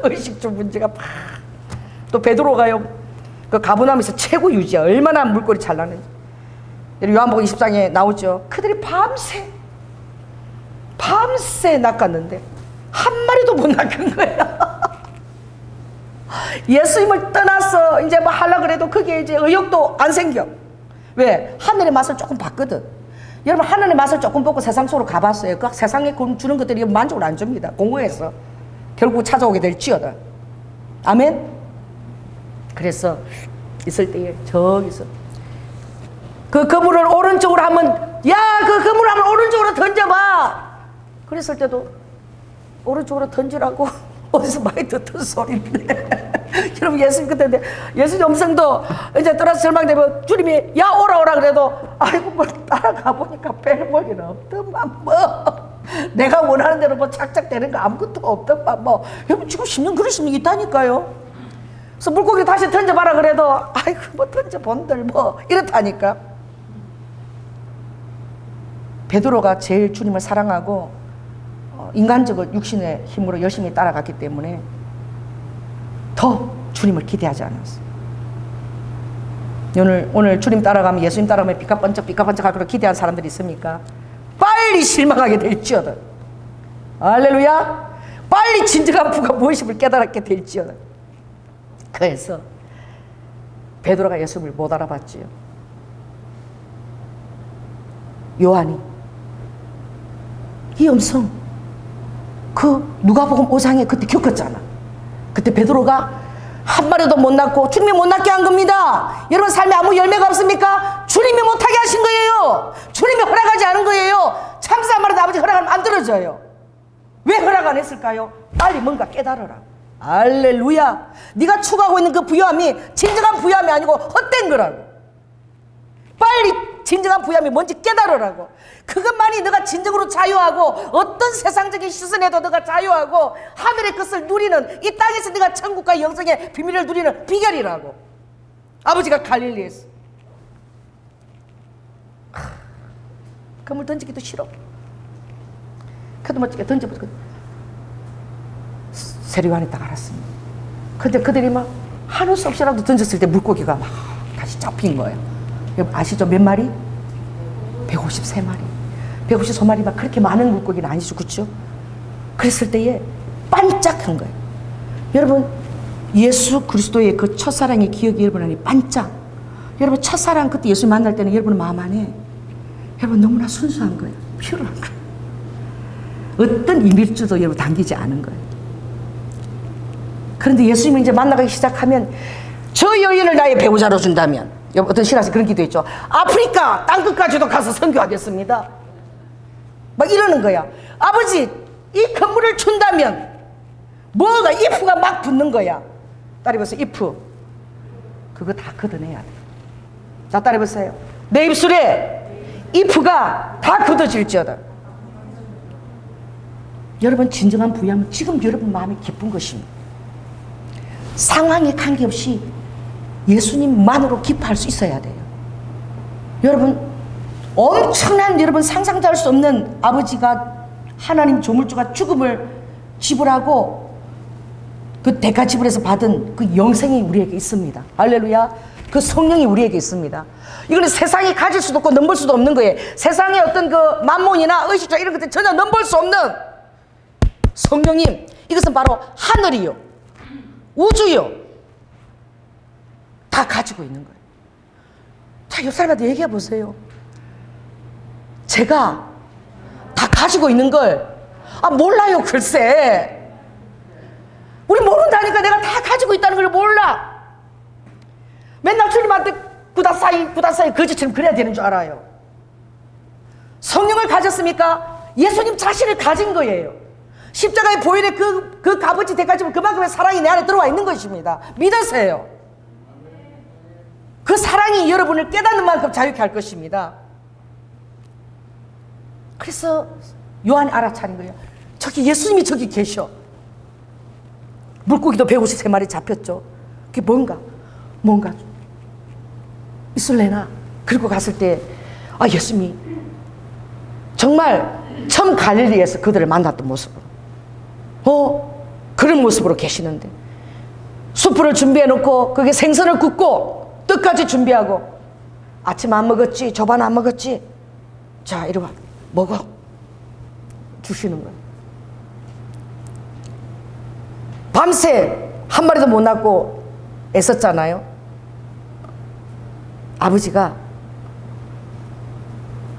의식주 문제가 팍. 또 베드로가요, 그 가버나움에서 최고 유지야. 얼마나 물꼬리 잘 나는지. 요한복음 20장에 나오죠. 그들이 밤새 낚았는데 한 마리도 못 낚은 거야. 예수님을 떠나서 이제 뭐 하려고 그래도 그게 이제 의욕도 안 생겨. 왜? 하늘의 맛을 조금 봤거든. 여러분 하늘의 맛을 조금 보고 세상 속으로 가봤어요. 그 세상에 주는 것들이 만족을 안 줍니다. 공허해서 결국 찾아오게 될지어다. 아멘. 그래서 있을 때에 저기서 그 그물을 오른쪽으로 한번, 야 그 그물을 한번 오른쪽으로 던져봐. 그랬을 때도 오른쪽으로 던지라고 어디서 많이 듣던 소리인데. 여러분 예수님 그때 예수님 음성도 이제 떠나서 절망되면 주님이 야 오라 그래도 아이고 뭐 따라가 보니까 별 볼일 없더만. 뭐 내가 원하는 대로 뭐 착착되는 거 아무것도 없더만. 뭐 여러분 지금 10년 그런 심령이 있다니까요. 그래서 물고기 다시 던져봐라 그래도 아이고 뭐 던져본들 뭐 이렇다니까. 베드로가 제일 주님을 사랑하고 인간적으로 육신의 힘으로 열심히 따라갔기 때문에 더 주님을 기대하지 않았어요. 오늘 주님 따라가면, 예수님 따라가면 삐까번쩍 할 거로 기대한 사람들이 있습니까? 빨리 실망하게 될지어다. 할렐루야. 빨리 진정한 부가 무엇임을 깨달았게 될지어다. 그래서 베드로가 예수님을 못 알아봤지요. 요한이 이 음성 그 누가복음 5장에 그때 겪었잖아. 그때 베드로가 한 마리도 못 낳고 주님이 못 낳게 한 겁니다. 여러분 삶에 아무 열매가 없습니까? 주님이 못하게 하신 거예요. 주님이 허락하지 않은 거예요. 참새 한 마리도 아버지 허락을 만들어줘요. 왜 허락 안 했을까요? 빨리 뭔가 깨달아라. 할렐루야. 네가 추구하고 있는 그 부유함이 진정한 부유함이 아니고 헛된 거라고. 빨리 진정한 부유함이 뭔지 깨달으라고. 그것만이 너가 진정으로 자유하고 어떤 세상적인 시선에도 너가 자유하고 하늘의 것을 누리는, 이 땅에서 네가 천국과 영생의 비밀을 누리는 비결이라고. 아버지가 갈릴리에서 그물 던지기도 싫어. 그래도 멋지게 던져보고 세리요한이 딱 알았습니다. 근데 그들이 막 한우 수 없이라도 던졌을 때 물고기가 막 다시 잡힌 거예요. 여러분 아시죠? 몇 마리? 153마리. 153마리가 그렇게 많은 물고기는 아니죠. 그렇죠? 그랬을 때에 반짝한 거예요. 여러분 예수 그리스도의 그 첫사랑의 기억이 여러분 안에 반짝. 여러분 첫사랑 그때 예수 만날 때는 여러분 마음 안에 여러분 너무나 순수한 거예요. 퓨어한 거예요. 어떤 이밀주도 여러분 당기지 않은 거예요. 그런데 예수님을 이제 만나기 시작하면 저 여인을 나의 배우자로 준다면, 여러분 어떤 신학에서 그런 기도 있죠. 아프리카 땅끝까지도 가서 선교하겠습니다. 막 이러는 거야. 아버지 이 건물을 준다면 뭐가 if가 막 붙는 거야. 따라해보세요. if. 그거 다 걷어내야 돼. 자, 따라해보세요. 내 입술에 if가 다 걷어질지어다. 여러분 진정한 부유함은 지금 여러분 마음이 기쁜 것입니다. 상황에 관계없이 예수님만으로 기뻐할 수 있어야 돼요. 여러분 엄청난 여러분 상상도 할 수 없는 아버지가 하나님 조물주가 죽음을 지불하고 그 대가 지불해서 받은 그 영생이 우리에게 있습니다. 할렐루야. 그 성령이 우리에게 있습니다. 이거는 세상이 가질 수도 없고 넘볼 수도 없는 거예요. 세상의 어떤 그 만몬이나 의식주나 이런 것들 전혀 넘볼 수 없는 성령님, 이것은 바로 하늘이요 우주요 다 가지고 있는 거예요. 자, 옆 사람한테 얘기해 보세요. 제가 다 가지고 있는 걸 몰라요. 글쎄 우리 모른다니까. 내가 다 가지고 있다는 걸 몰라. 맨날 주님한테 구다사이 거지처럼 그래야 되는 줄 알아요. 성령을 가졌습니까? 예수님 자신을 가진 거예요. 십자가의 보혈의 그 값어치 대가지면 그만큼의 사랑이 내 안에 들어와 있는 것입니다. 믿으세요. 그 사랑이 여러분을 깨닫는 만큼 자유케 할 것입니다. 그래서 요한이 알아차린 거예요. 저기 예수님이 저기 계셔. 물고기도 153마리 잡혔죠. 그게 뭔가 있을래나. 그리고 갔을 때 예수님이 정말 처음 갈릴리에서 그들을 만났던 모습으로 그런 모습으로 계시는데 숯불을 준비해 놓고 거기에 생선을 굽고 떡까지 준비하고 아침 안 먹었지? 저반 안 먹었지? 자, 이리 와 먹어 주시는 거예요. 밤새 한 마리도 못 낳고 애썼잖아요. 아버지가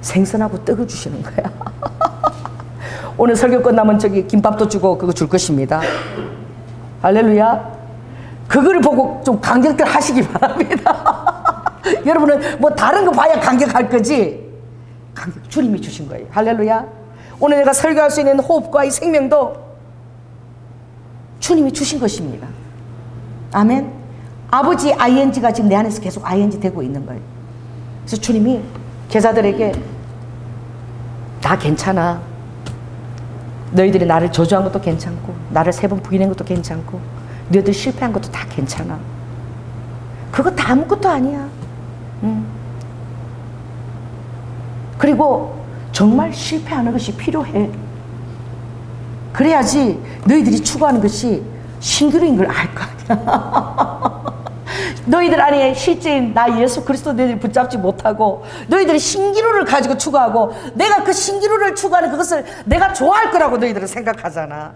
생선하고 떡을 주시는 거야. 오늘 설교 끝나면 저기 김밥도 주고 그거 줄 것입니다. 할렐루야. 그거를 보고 좀 감격들 하시기 바랍니다. 여러분은 뭐 다른 거 봐야 감격할 거지. 감격 주님이 주신 거예요. 할렐루야. 오늘 내가 설교할 수 있는 호흡과 이 생명도 주님이 주신 것입니다. 아멘. 아버지 ing가 지금 내 안에서 계속 ing 되고 있는 거예요. 그래서 주님이 제자들에게 다 괜찮아. 너희들이 나를 저주한 것도 괜찮고 나를 3번 부인한 것도 괜찮고 너희들 실패한 것도 다 괜찮아. 그거 다 아무것도 아니야. 그리고 정말 실패하는 것이 필요해. 그래야지 너희들이 추구하는 것이 신기루인 걸 알 거 아니야. 너희들 안에 실제인 나 예수 그리스도 너희들이 붙잡지 못하고 너희들이 신기루를 가지고 추구하고 내가 그 신기루를 추구하는 그것을 내가 좋아할 거라고 너희들은 생각하잖아.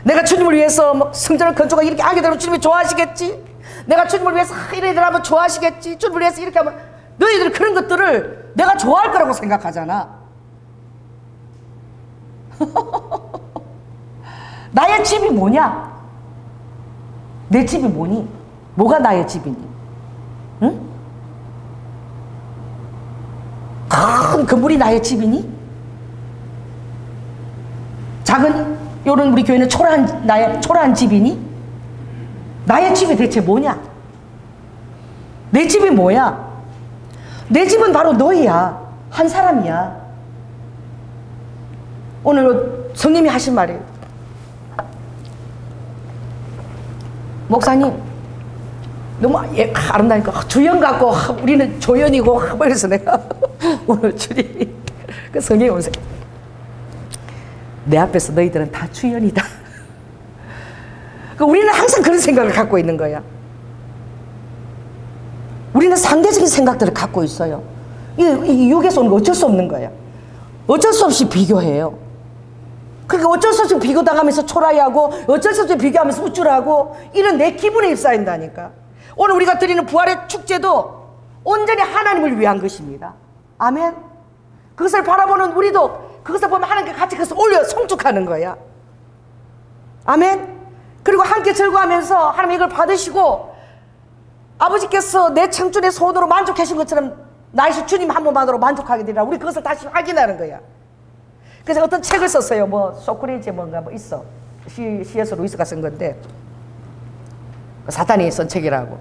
내가 주님을 위해서 뭐 성전을 건축하고 이렇게 하게 되면 주님이 좋아하시겠지? 내가 주님을 위해서 이래들 하면 좋아하시겠지? 주님을 위해서 이렇게 하면 너희들 그런 것들을 내가 좋아할 거라고 생각하잖아. 나의 집이 뭐냐? 내 집이 뭐니? 뭐가 나의 집이니? 응? 큰 건물이 나의 집이니? 작은 요런 우리 교회는 초라한 집이니? 나의 집이 대체 뭐냐? 내 집이 뭐야? 내 집은 바로 너희야. 한 사람이야. 오늘 성님이 하신 말이에요. 목사님 너무 아름다니까 주연 같고 우리는 조연이고 그래서 내가 오늘 주님이 그 성령이 오세요. 내 앞에서 너희들은 다 주연이다. 우리는 항상 그런 생각을 갖고 있는 거야. 우리는 상대적인 생각들을 갖고 있어요. 이 육에서 오는 거 어쩔 수 없는 거야. 어쩔 수 없이 비교해요. 그러니까 어쩔 수 없이 비교당하면서 초라해하고 어쩔 수 없이 비교하면서 우쭐하고 이런 내 기분에 휩싸인다니까. 오늘 우리가 드리는 부활의 축제도 온전히 하나님을 위한 것입니다. 아멘. 그것을 바라보는 우리도 그것을 보면 하나님께 같이 그것을 올려 성축하는 거야. 아멘. 그리고 함께 즐거워하면서 하나님 이걸 받으시고 아버지께서 내 청춘의 소원으로 만족하신 것처럼 나이스 주님 한 번만으로 만족하게 되리라. 우리 그것을 다시 확인하는 거야. 그래서 어떤 책을 썼어요. 뭐 소크리지 뭔가 뭐 있어. C.S. 루이스가 쓴 건데 사탄이 쓴 책이라고.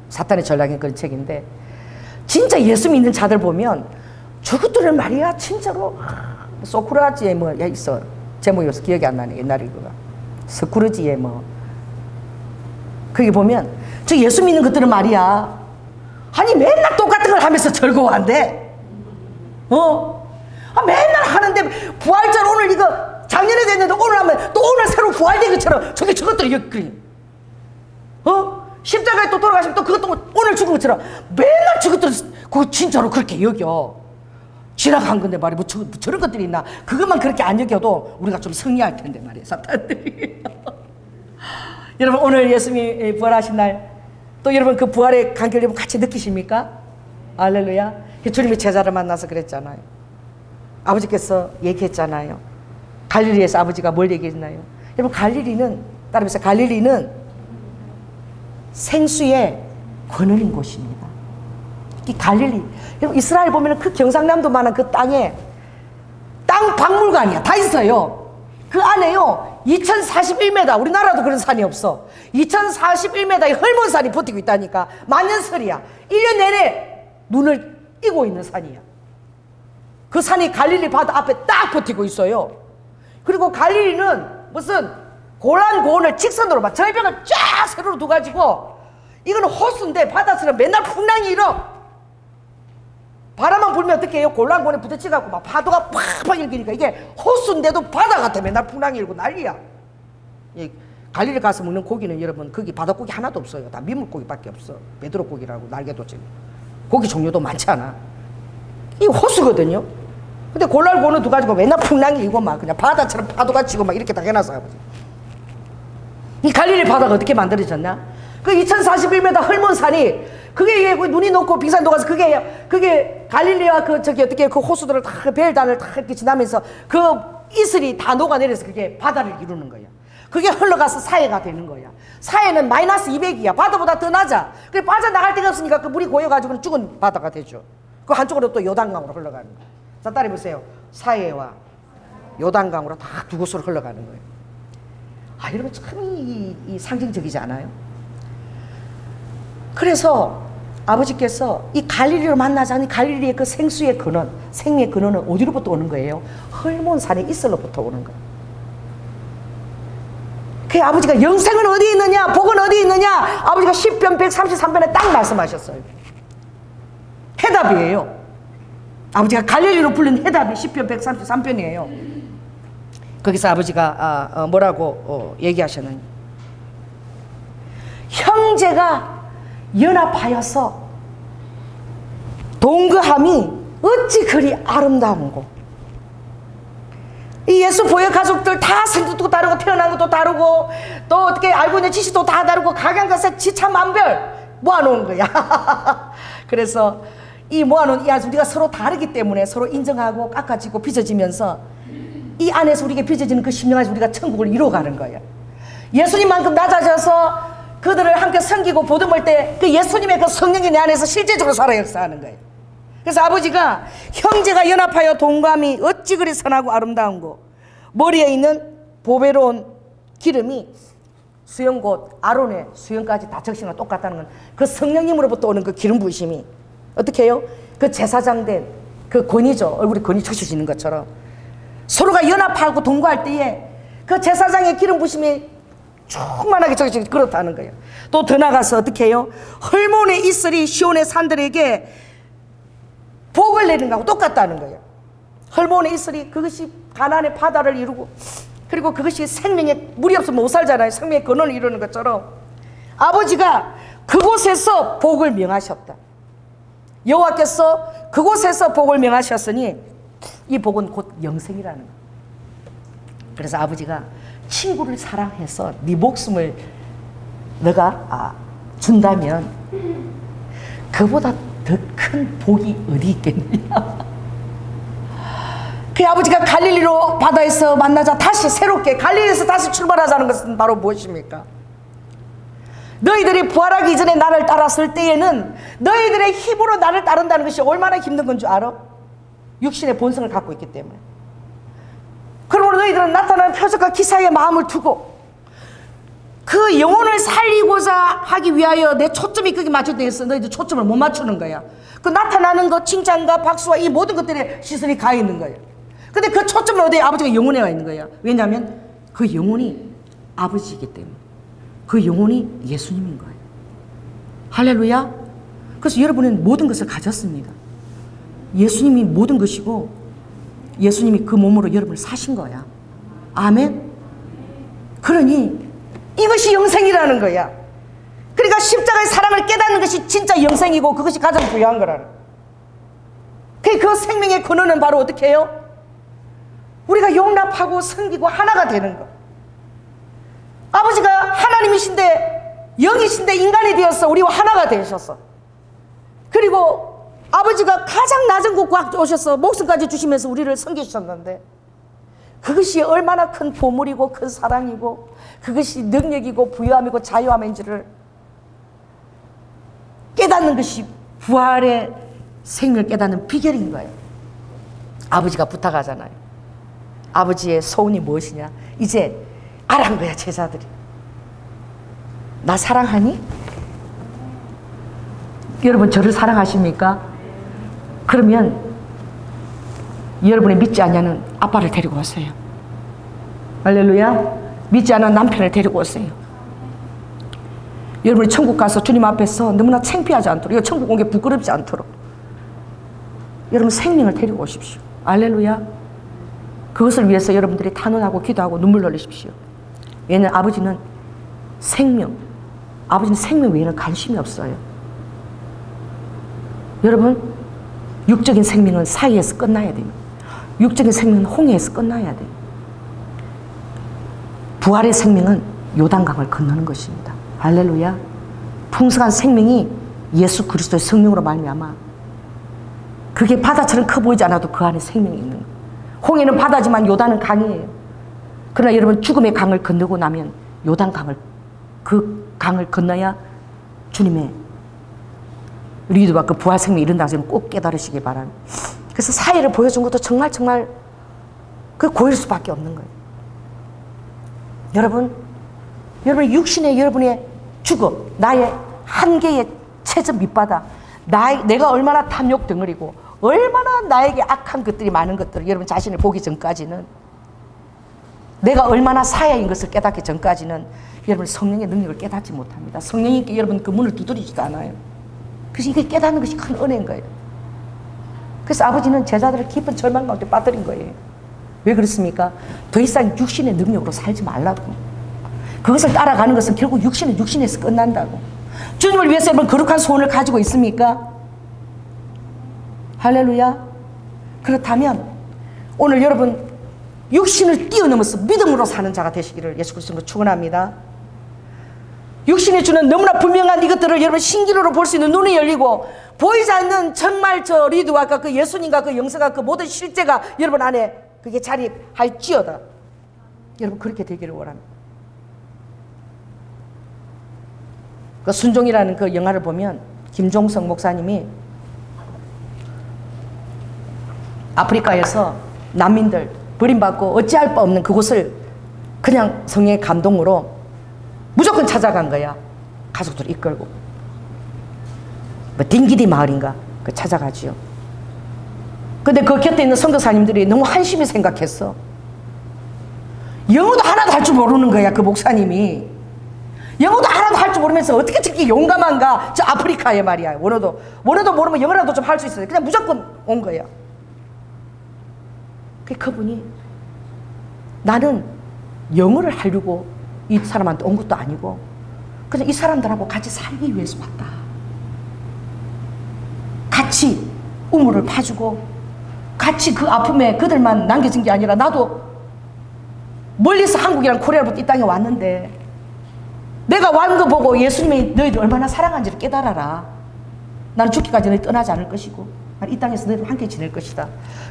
사탄의 전략인 그런 책인데 진짜 예수 믿는 자들 보면 저것들은 말이야 진짜로 소크라지에 뭐 있어. 제목이 기억이 안 나네. 옛날에 그거. 스크루지에 뭐 거기 보면 저 예수 믿는 것들은 말이야 아니 맨날 똑같은 걸 하면서 즐거워한대. 맨날 하는데 부활절 오늘 이거 작년에 됐는데 오늘 하면 또 오늘 새로 부활된 것처럼 저것들이 여기 십자가에 또 돌아가시면 또 그것도 오늘 죽은 것처럼 맨날 저것들 그거 진짜로 그렇게 여겨. 지나간 건데 말이야 뭐 저런 것들이 있나. 그것만 그렇게 안 여겨도 우리가 좀 승리할 텐데 말이야 사탄들이. 여러분 오늘 예수님이 부활하신 날 또 여러분 그 부활의 간격을 여러분 같이 느끼십니까? 할렐루야. 주님이 제자를 만나서 그랬잖아요. 아버지께서 얘기했잖아요. 갈릴리에서 아버지가 뭘 얘기했나요? 여러분 갈릴리는 따라해서 갈릴리는 생수의 권원인 곳입니다. 이 갈릴리 여러분 이스라엘 보면 그 경상남도만한 그 땅에 땅 박물관이야. 다 있어요. 그 안에요 2041m 우리나라도 그런 산이 없어. 2041m의 헐몬산이 버티고 있다니까. 만년설이야. 1년 내내 눈을 이고 있는 산이야. 그 산이 갈릴리 바다 앞에 딱 버티고 있어요. 그리고 갈릴리는 무슨 골란 고원을 직선으로 막 절벽을 쫙 세로로 두가지고 이거는 호수인데 바다처럼 맨날 풍랑이 일어. 바람만 불면 어떻게 해요? 골란고원에 부딪혀갖고 막 파도가 팍팍 일기니까 이게 호수인데도 바다 같아. 맨날 풍랑이 일고 난리야. 갈릴리 가서 먹는 고기는 여러분 거기 바닷고기 하나도 없어요. 다 민물고기밖에 없어. 베드로고기라고 날개도지. 고기 종류도 많지 않아. 이 호수거든요. 근데 골란고원을 두가지고 맨날 풍랑이 일고 막 그냥 바다처럼 파도가 치고 막 이렇게 다 해놨어 아버지. 이 갈릴리 바다가 어떻게 만들어졌나? 그 2041m 헐몬산이 그게 눈이 녹고 빙산 녹아서 그게 갈릴리와 그 저기 어떻게 그 호수들을 다 그 벨단을 다 이렇게 지나면서 그 이슬이 다 녹아내려서 그게 바다를 이루는 거야. 그게 흘러가서 사해가 되는 거야. 사해는 마이너스 200이야. 바다보다 더 낮아. 그래 빠져나갈 데가 없으니까 그 물이 고여가지고 죽은 바다가 되죠. 그 한쪽으로 또 요단강으로 흘러가는 거야. 자 따라해 보세요. 사해와 요단강으로 다 두 곳으로 흘러가는 거예요. 아 여러분 참 이 상징적이지 않아요? 그래서 아버지께서 이 갈릴리로 만나자니 갈릴리의 그 생수의 근원, 생명의 근원은 어디로부터 오는 거예요? 헐몬산의 이슬로부터 오는 거예요. 그 아버지가 영생은 어디 있느냐, 복은 어디 있느냐, 아버지가 10편 133편에 딱 말씀하셨어요. 해답이에요. 아버지가 갈릴리로 불린 해답이 10편 133편이에요. 거기서 아버지가 뭐라고 얘기하셨느냐. 형제가 연합하여서 동거함이 어찌 그리 아름다운고. 이 예수 보혈 가족들 다 생각도 다르고 태어난 것도 다르고 또 어떻게 알고 있는 지식도 다 다르고 각양각색 지차만별 모아놓은 거야. 그래서 이 모아놓은 이 안에서 우리가 서로 다르기 때문에 서로 인정하고 깎아지고 빚어지면서 이 안에서 우리에게 빚어지는 그 심령 안에서 우리가 천국을 이루어가는 거야. 예수님만큼 낮아져서 그들을 함께 섬기고 보듬을 때 그 예수님의 그 성령이 내 안에서 실제적으로 살아 역사하는 거예요. 그래서 아버지가 형제가 연합하여 동감이 어찌 그리 선하고 아름다운고. 머리에 있는 보배로운 기름이 수영곧 아론의 수영까지 다 적시나 똑같다는 건 그 성령님으로부터 오는 그 기름 부으심이 어떻게 해요? 그 제사장 된 그 권위죠. 얼굴에 권위 적셔지는 것처럼 서로가 연합하고 동거할 때에 그 제사장의 기름 부으심이 충만하게 저기 그렇다는 거예요. 또 더 나가서 어떻게 해요? 헐몬의 이슬이 시온의 산들에게 복을 내리는 거하고 똑같다는 거예요. 헐몬의 이슬이 그것이 가나안의 바다를 이루고 그리고 그것이 생명의 물이 없으면 못 살잖아요. 생명의 근원을 이루는 것처럼 아버지가 그곳에서 복을 명하셨다. 여호와께서 그곳에서 복을 명하셨으니 이 복은 곧 영생이라는 거예요. 그래서 아버지가 친구를 사랑해서 네 목숨을 너가 준다면 그보다 더 큰 복이 어디 있겠느냐. 그 아버지가 갈릴리로 바다에서 만나자 다시 새롭게 갈릴리에서 다시 출발하자는 것은 바로 무엇입니까? 너희들이 부활하기 이전에 나를 따랐을 때에는 너희들의 힘으로 나를 따른다는 것이 얼마나 힘든 건 줄 알아? 육신의 본성을 갖고 있기 때문에. 너희들은 나타나는 표적과 기사에 마음을 두고 그 영혼을 살리고자 하기 위하여 내 초점이 거기 맞춰져 있어. 너희들 초점을 못 맞추는 거야. 그 나타나는 것, 칭찬과 박수와 이 모든 것들에 시선이 가 있는 거예요. 근데 그 초점은 어디에? 아버지가 영혼에 가 있는 거예요. 왜냐하면 그 영혼이 아버지이기 때문에. 그 영혼이 예수님인 거예요. 할렐루야. 그래서 여러분은 모든 것을 가졌습니다. 예수님이 모든 것이고 예수님이 그 몸으로 여러분을 사신 거야. 아멘. 그러니 이것이 영생이라는 거야. 그러니까 십자가의 사랑을 깨닫는 것이 진짜 영생이고 그것이 가장 중요한 거라는. 그 생명의 근원은 바로 어떻게 해요? 우리가 용납하고 섬기고 하나가 되는 거. 아버지가 하나님이신데 영이신데 인간이 되어서 우리와 하나가 되셨어. 그리고 아버지가 가장 낮은 곳 오셔서 목숨까지 주시면서 우리를 섬기셨는데 그것이 얼마나 큰 보물이고 큰 사랑이고 그것이 능력이고 부유함이고 자유함인지를 깨닫는 것이 부활의 생명을 깨닫는 비결인 거예요. 아버지가 부탁하잖아요. 아버지의 소원이 무엇이냐? 이제 알아한 거야, 제자들이. 나 사랑하니? 여러분 저를 사랑하십니까? 그러면 여러분이 믿지 않냐는 아빠를 데리고 오세요. 할렐루야. 믿지 않는 남편을 데리고 오세요. 여러분이 천국 가서 주님 앞에서 너무나 창피하지 않도록, 이거 천국 온 게 부끄럽지 않도록 여러분 생명을 데리고 오십시오. 할렐루야. 그것을 위해서 여러분들이 탄원하고 기도하고 눈물 흘리십시오. 왜냐하면 아버지는 생명 외에는 관심이 없어요. 여러분 육적인 생명은 사이에서 끝나야 됩니다. 육적인 생명은 홍해에서 끝나야 돼요. 부활의 생명은 요단강을 건너는 것입니다. 할렐루야. 풍성한 생명이 예수 그리스도의 성령으로 말미암아 그게 바다처럼 커 보이지 않아도 그 안에 생명이 있는 거예요. 홍해는 바다지만 요단은 강이에요. 그러나 여러분 죽음의 강을 건너고 나면 요단강을 그 강을 건너야 주님의 리드와 그 부활 생명이 이른다는 것을 꼭 깨달으시기 바랍니다. 그래서 사회를 보여준 것도 정말 그 고일 수밖에 없는 거예요. 여러분 육신의 여러분의 죽음, 나의 한계의 체적 밑바닥, 내가 얼마나 탐욕 덩어리고 얼마나 나에게 악한 것들이 많은 것들을 여러분 자신을 보기 전까지는, 내가 얼마나 사야인 것을 깨닫기 전까지는 여러분 성령의 능력을 깨닫지 못합니다. 성령이 여러분 그 문을 두드리지도 않아요. 그래서 이걸 깨닫는 것이 큰 은혜인 거예요. 그래서 아버지는 제자들을 깊은 절망 가운데 빠뜨린 거예요. 왜 그렇습니까? 더 이상 육신의 능력으로 살지 말라고. 그것을 따라가는 것은 결국 육신은 육신에서 끝난다고. 주님을 위해서 여러분 거룩한 소원을 가지고 있습니까? 할렐루야. 그렇다면 오늘 여러분 육신을 뛰어넘어서 믿음으로 사는 자가 되시기를 예수 그리스도로 축원합니다. 육신이 주는 너무나 분명한 이것들을 여러분 신기로로 볼 수 있는 눈이 열리고 보이지 않는 정말 저 리드와 그 예수님과 그 영성과 그 모든 실제가 여러분 안에 그게 자리할지어다. 여러분 그렇게 되기를 원합니다. 그 순종이라는 그 영화를 보면 김종성 목사님이 아프리카에서 난민들 버림받고 어찌할 바 없는 그곳을 그냥 성령의 감동으로 무조건 찾아간 거야. 가족들 이끌고. 뭐 딩기디 마을인가 그 찾아가지요. 근데 그 곁에 있는 선교사님들이 너무 한심히 생각했어. 영어도 하나도 할 줄 모르는 거야. 그 목사님이 영어도 하나도 할 줄 모르면서 어떻게 저렇게 용감한가. 저 아프리카에 말이야. 원어도 모르면 영어라도 좀 할 수 있어요. 그냥 무조건 온 거야. 그분이 나는 영어를 하려고 이 사람한테 온 것도 아니고 그냥 이 사람들하고 같이 살기 위해서 왔다. 같이 우물을 파주고 같이 그 아픔에 그들만 남겨진 게 아니라 나도 멀리서 한국이랑 코리아로부터 이 땅에 왔는데 내가 완 거 보고 예수님이 너희들 얼마나 사랑한지를 깨달아라. 나는 죽기까지 너희 떠나지 않을 것이고 이 땅에서 너희들 함께 지낼 것이다.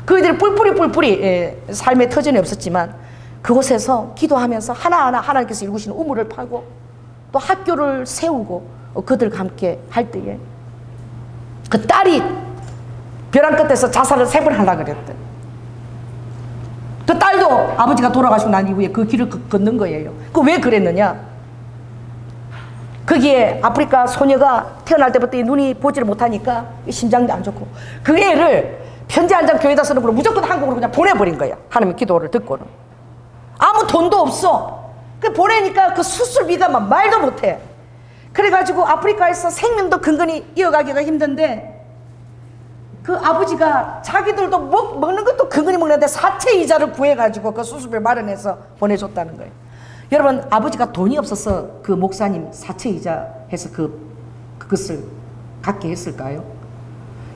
그들이 뿔뿔이 삶의 터전이 없었지만 그곳에서 기도하면서 하나하나 하나님께서 일구시는 우물을 파고 또 학교를 세우고 그들과 함께 할 때에 그 딸이 벼랑 끝에서 자살을 3번 하려고 그랬대. 그 딸 정말도 아버지가 돌아가시고 난 이후에 그 길을 걷는 거예요. 그 왜 그랬느냐? 거기에 아프리카 소녀가 태어날 때부터 눈이 보지를 못하니까 심장도 안 좋고 그 애를 편지 한 장 교회에다 쓰는 걸로 무조건 한국으로 그냥 보내버린 거야. 하나님의 기도를 듣고는. 아무 돈도 없어. 그 보내니까 그 수술비가 막 말도 못해. 그래가지고 아프리카에서 생명도 근근히 이어가기가 힘든데 그 아버지가 자기들도 먹는 것도 근근히 먹는데 사채 이자를 구해가지고 그 수술비를 마련해서 보내줬다는 거예요. 여러분, 아버지가 돈이 없어서 그 목사님 사채 이자 해서 그것을 갖게 했을까요?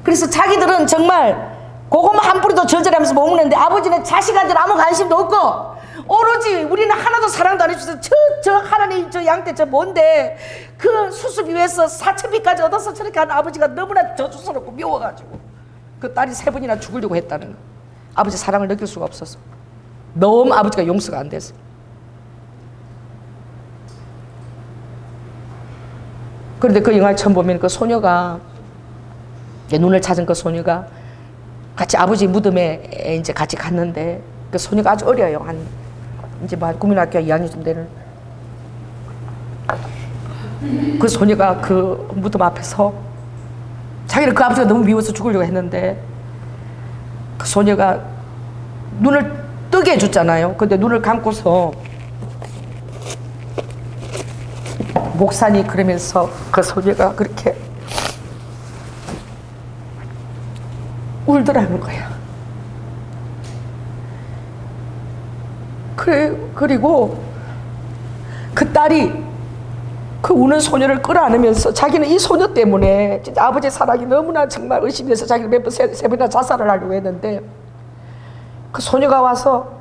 그래서 자기들은 정말 고구마 한 뿌리도 절절하면서 먹는데 아버지는 자식한테는 아무 관심도 없고 오로지 우리는 하나도 사랑도 안 해주셔서 저 하나님 저 양떼 저 뭔데 그 수술비 위해서 사채비까지 얻어서 저렇게 하는 아버지가 너무나 저주스럽고 미워가지고 그 딸이 3번이나 죽으려고 했다는 거예요. 아버지 사랑을 느낄 수가 없어서 너무 아버지가 용서가 안 돼서. 그런데 그 영화를 처음 보면 그 소녀가 눈을 찾은 그 소녀가 같이 아버지 무덤에 이제 같이 갔는데 그 소녀가 아주 어려요. 한 이제 뭐 국민학교 2학년쯤 되는 그 소녀가 그 무덤 앞에서 자기는 그 아버지가 너무 미워서 죽으려고 했는데 그 소녀가 눈을 뜨게 해줬잖아요. 근데 눈을 감고서 목사님 그러면서 그 소녀가 그렇게 울더라는 거야. 그리고 그 딸이 그 우는 소녀를 끌어안으면서 자기는 이 소녀 때문에 진짜 아버지의 사랑이 너무나 정말 의심돼서 자기는 몇 번 세 번이나 자살을 하려고 했는데 그 소녀가 와서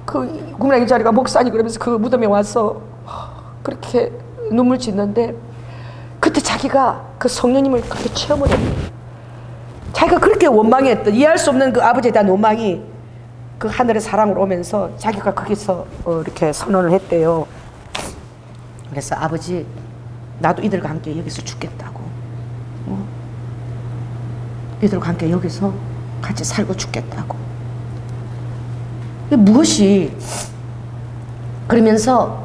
그 국민학교 자리가 목사님 그러면서 그 무덤에 와서 그렇게 눈물 짓는데 그때 자기가 그 성령님을 그렇게 체험을 했어요. 자기가 그렇게 원망했던 이해할 수 없는 그 아버지에 대한 원망이 그 하늘의 사랑으로 오면서 자기가 거기서 이렇게 선언을 했대요. 그래서 아버지 나도 이들과 함께 여기서 죽겠다고. 이들과 함께 여기서 같이 살고 죽겠다고. 무엇이 그러면서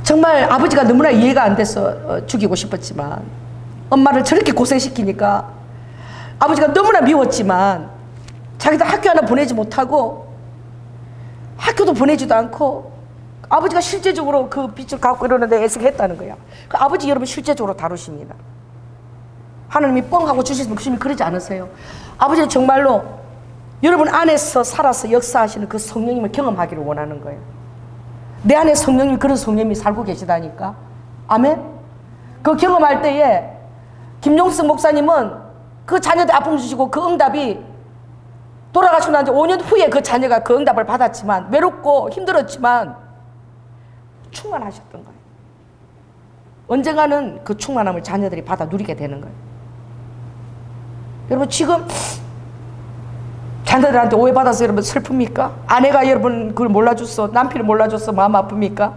정말 아버지가 너무나 이해가 안 돼서 죽이고 싶었지만 엄마를 저렇게 고생시키니까 아버지가 너무나 미웠지만 자기도 학교 하나 보내지 못하고 학교도 보내지도 않고 아버지가 실제적으로 그 빚을 갚고 이러는데 애쓰겠다는 거야. 그 아버지 여러분 실제적으로 다루십니다. 하나님이 뻥하고 주시면 주님이 그러지 않으세요. 아버지는 정말로 여러분 안에서 살아서 역사하시는 그 성령님을 경험하기를 원하는 거예요. 내 안에 성령님 그런 성령님이 살고 계시다니까. 아멘. 그 경험할 때에 김용승 목사님은 그 자녀들 아픔 주시고 그 응답이 돌아가시고 난 지 5년 후에 그 자녀가 그 응답을 받았지만 외롭고 힘들었지만 충만하셨던 거예요. 언젠가는 그 충만함을 자녀들이 받아 누리게 되는 거예요. 여러분 지금 자녀들한테 오해받아서 여러분 슬픕니까? 아내가 여러분 그걸 몰라줬어. 남편을 몰라줬어. 마음 아픕니까?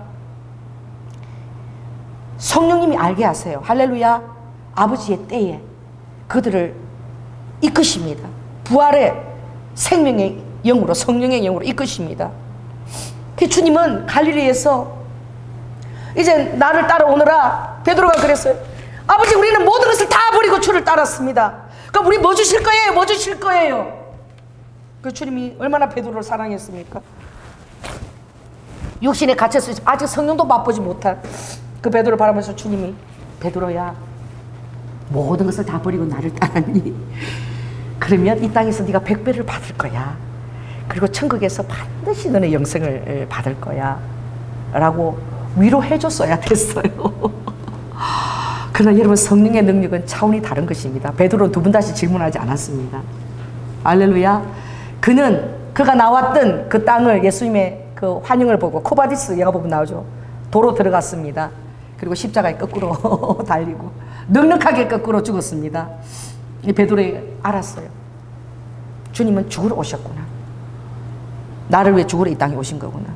성령님이 알게 하세요. 할렐루야. 아버지의 때에 그들을 이끄십니다. 부활의 생명의 영으로 성령의 영으로 이끄십니다. 그 주님은 갈릴리에서 이제 나를 따라오느라 베드로가 그랬어요. 아버지 우리는 모든 것을 다 버리고 주를 따랐습니다. 그럼 우리 뭐 주실 거예요? 뭐 주실 거예요? 그 주님이 얼마나 베드로를 사랑했습니까? 육신에 갇혀서 아직 성령도 맛보지 못한 그 베드로를 바라보면서 주님이 베드로야 모든 것을 다 버리고 나를 따랐니? 그러면 이 땅에서 네가 100배를 받을 거야. 그리고 천국에서 반드시 너는 영생을 받을 거야 라고 위로해줬어야 됐어요. 그러나 여러분 성령의 능력은 차원이 다른 것입니다. 베드로는 2번 다시 질문하지 않았습니다. 할렐루야. 그가 나왔던 그 땅을 예수님의 그 환영을 보고 코바디스 영화 보면 나오죠. 도로 들어갔습니다. 그리고 십자가에 거꾸로 달리고 넉넉하게 거꾸로 죽었습니다. 이 베드로가 알았어요. 주님은 죽으러 오셨구나. 나를 위해 죽으러 이 땅에 오신 거구나.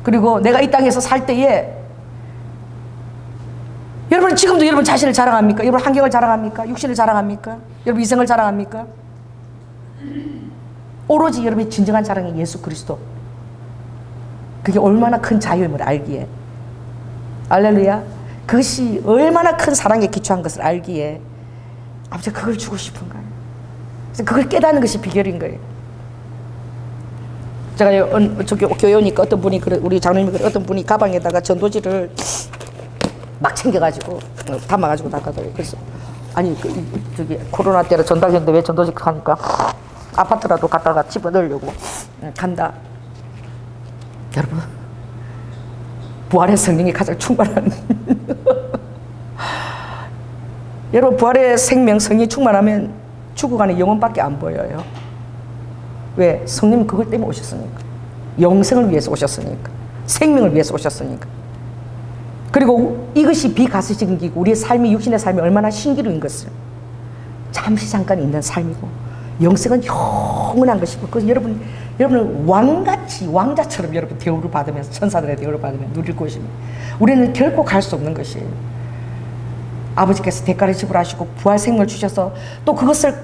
그리고 내가 이 땅에서 살 때에 여러분 지금도 여러분 자신을 자랑합니까? 여러분 환경을 자랑합니까? 육신을 자랑합니까? 여러분 이생을 자랑합니까? 오로지 여러분의 진정한 자랑이 예수 그리스도. 그게 얼마나 큰 자유임을 알기에. 할렐루야. 그것이 얼마나 큰 사랑에 기초한 것을 알기에 아버지가 그걸 주고 싶은 거예요. 그래서 그걸 깨닫는 것이 비결인 거예요. 제가 저기 교회 오니까 어떤 분이 우리 장로님이 어떤 분이 가방에다가 전도지를 막 챙겨가지고 담아가지고 나가더라고요. 그래서 아니 저기 코로나 때로 전달했는데 왜 전도지 하니까 아파트라도 갖다가 집어넣으려고 간다. 여러분, 부활의 성령이 가장 충만한 여러분, 부활의 생명 성령이 충만하면 죽어가는 영혼밖에 안 보여요. 왜? 성령은 그걸 때문에 오셨으니까. 영생을 위해서 오셨으니까. 생명을 위해서 오셨으니까. 그리고 이것이 비가시적이고 우리의 삶이, 육신의 삶이 얼마나 신기루인 것을 잠시 잠깐 있는 삶이고, 영생은 영원한 것이고, 그래서 여러분은 왕같이, 왕자처럼 여러분 대우를 받으면서, 천사들의 대우를 받으면서 누릴 것입니다. 우리는 결코 갈 수 없는 것이에요. 아버지께서 대가를 지불하시고 부활 생명을 주셔서 또 그것을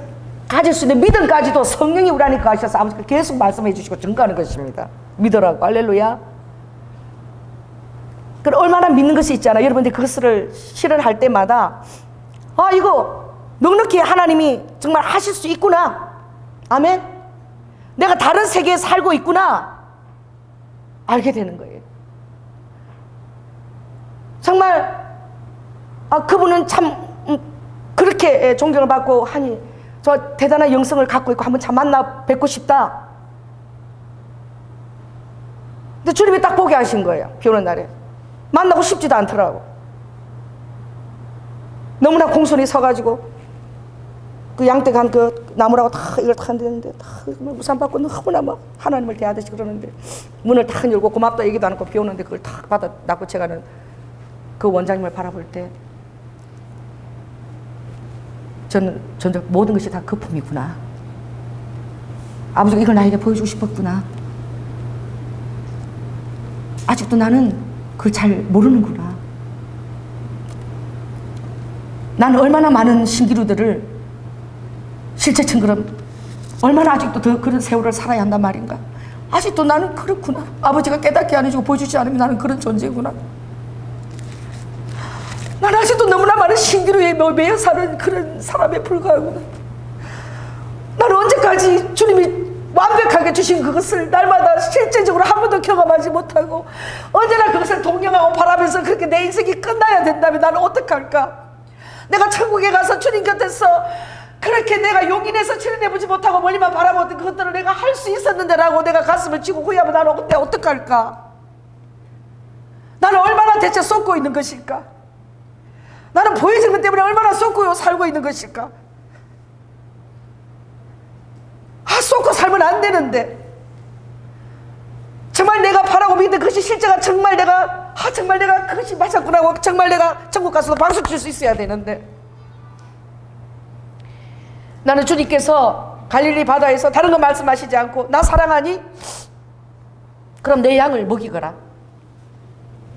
가질 수 있는 믿음까지도 성령이 우리 안에 가셔서 아버지가 계속 말씀해 주시고 증거하는 것입니다. 믿으라고. 할렐루야. 그럼 얼마나 믿는 것이 있잖아요. 여러분들 그것을 실현할 때마다 아, 이거 넉넉히 하나님이 정말 하실 수 있구나. 아멘. 내가 다른 세계에 살고 있구나. 알게 되는 거예요. 정말 그분은 참 그렇게 존경을 받고 하니 저 대단한 영성을 갖고 있고 한번 참 만나 뵙고 싶다. 근데 주님이 딱 보게 하신 거예요. 비 오는 날에. 만나고 싶지도 않더라고. 너무나 공손히 서가지고 그 양떼간 그 나무라고 다 이걸 다 했는데 다 우산 받고 너무나 막 하나님을 대하듯이 그러는데 문을 다 열고 고맙다 얘기도 안 하고 비 오는데 그걸 다 받아 놔고 제가는 그 원장님을 바라볼 때 저는 모든 것이 다 거품이구나. 아버지가 이걸 나에게 보여주고 싶었구나. 아직도 나는 그걸 잘 모르는구나. 나는 얼마나 많은 신기루들을 실제처럼 얼마나 아직도 더 그런 세월을 살아야 한단 말인가. 아직도 나는 그렇구나. 아버지가 깨닫게 안 해주고 보여주지 않으면 나는 그런 존재구나. 나는 아직도 너무나 많은 신기루에 매여 사는 그런 사람에 불과하구나. 나는 언제까지 주님이 완벽하게 주신 그것을 날마다 실제적으로 한 번도 경험하지 못하고 언제나 그것을 동경하고 바라면서 그렇게 내 인생이 끝나야 된다면 나는 어떡할까? 내가 천국에 가서 주님 곁에서 그렇게 내가 용기 내서 출연해보지 못하고 멀리만 바라보던 그것들을 내가 할 수 있었는데 라고 내가 가슴을 쥐고 후회하면 나는 그때 어떡할까? 나는 얼마나 대체 쏟고 있는 것일까? 나는 보여지는 것 때문에 얼마나 쏟고 살고 있는 것일까? 쏟고 살면 안 되는데 정말 내가 바라고 믿는 그것이 실제가 정말 내가 그것이 맞았구나 하고 정말 내가 천국 가서도 박수 칠 수 있어야 되는데 나는 주님께서 갈릴리 바다에서 다른 거 말씀하시지 않고 나 사랑하니? 그럼 내 양을 먹이거라.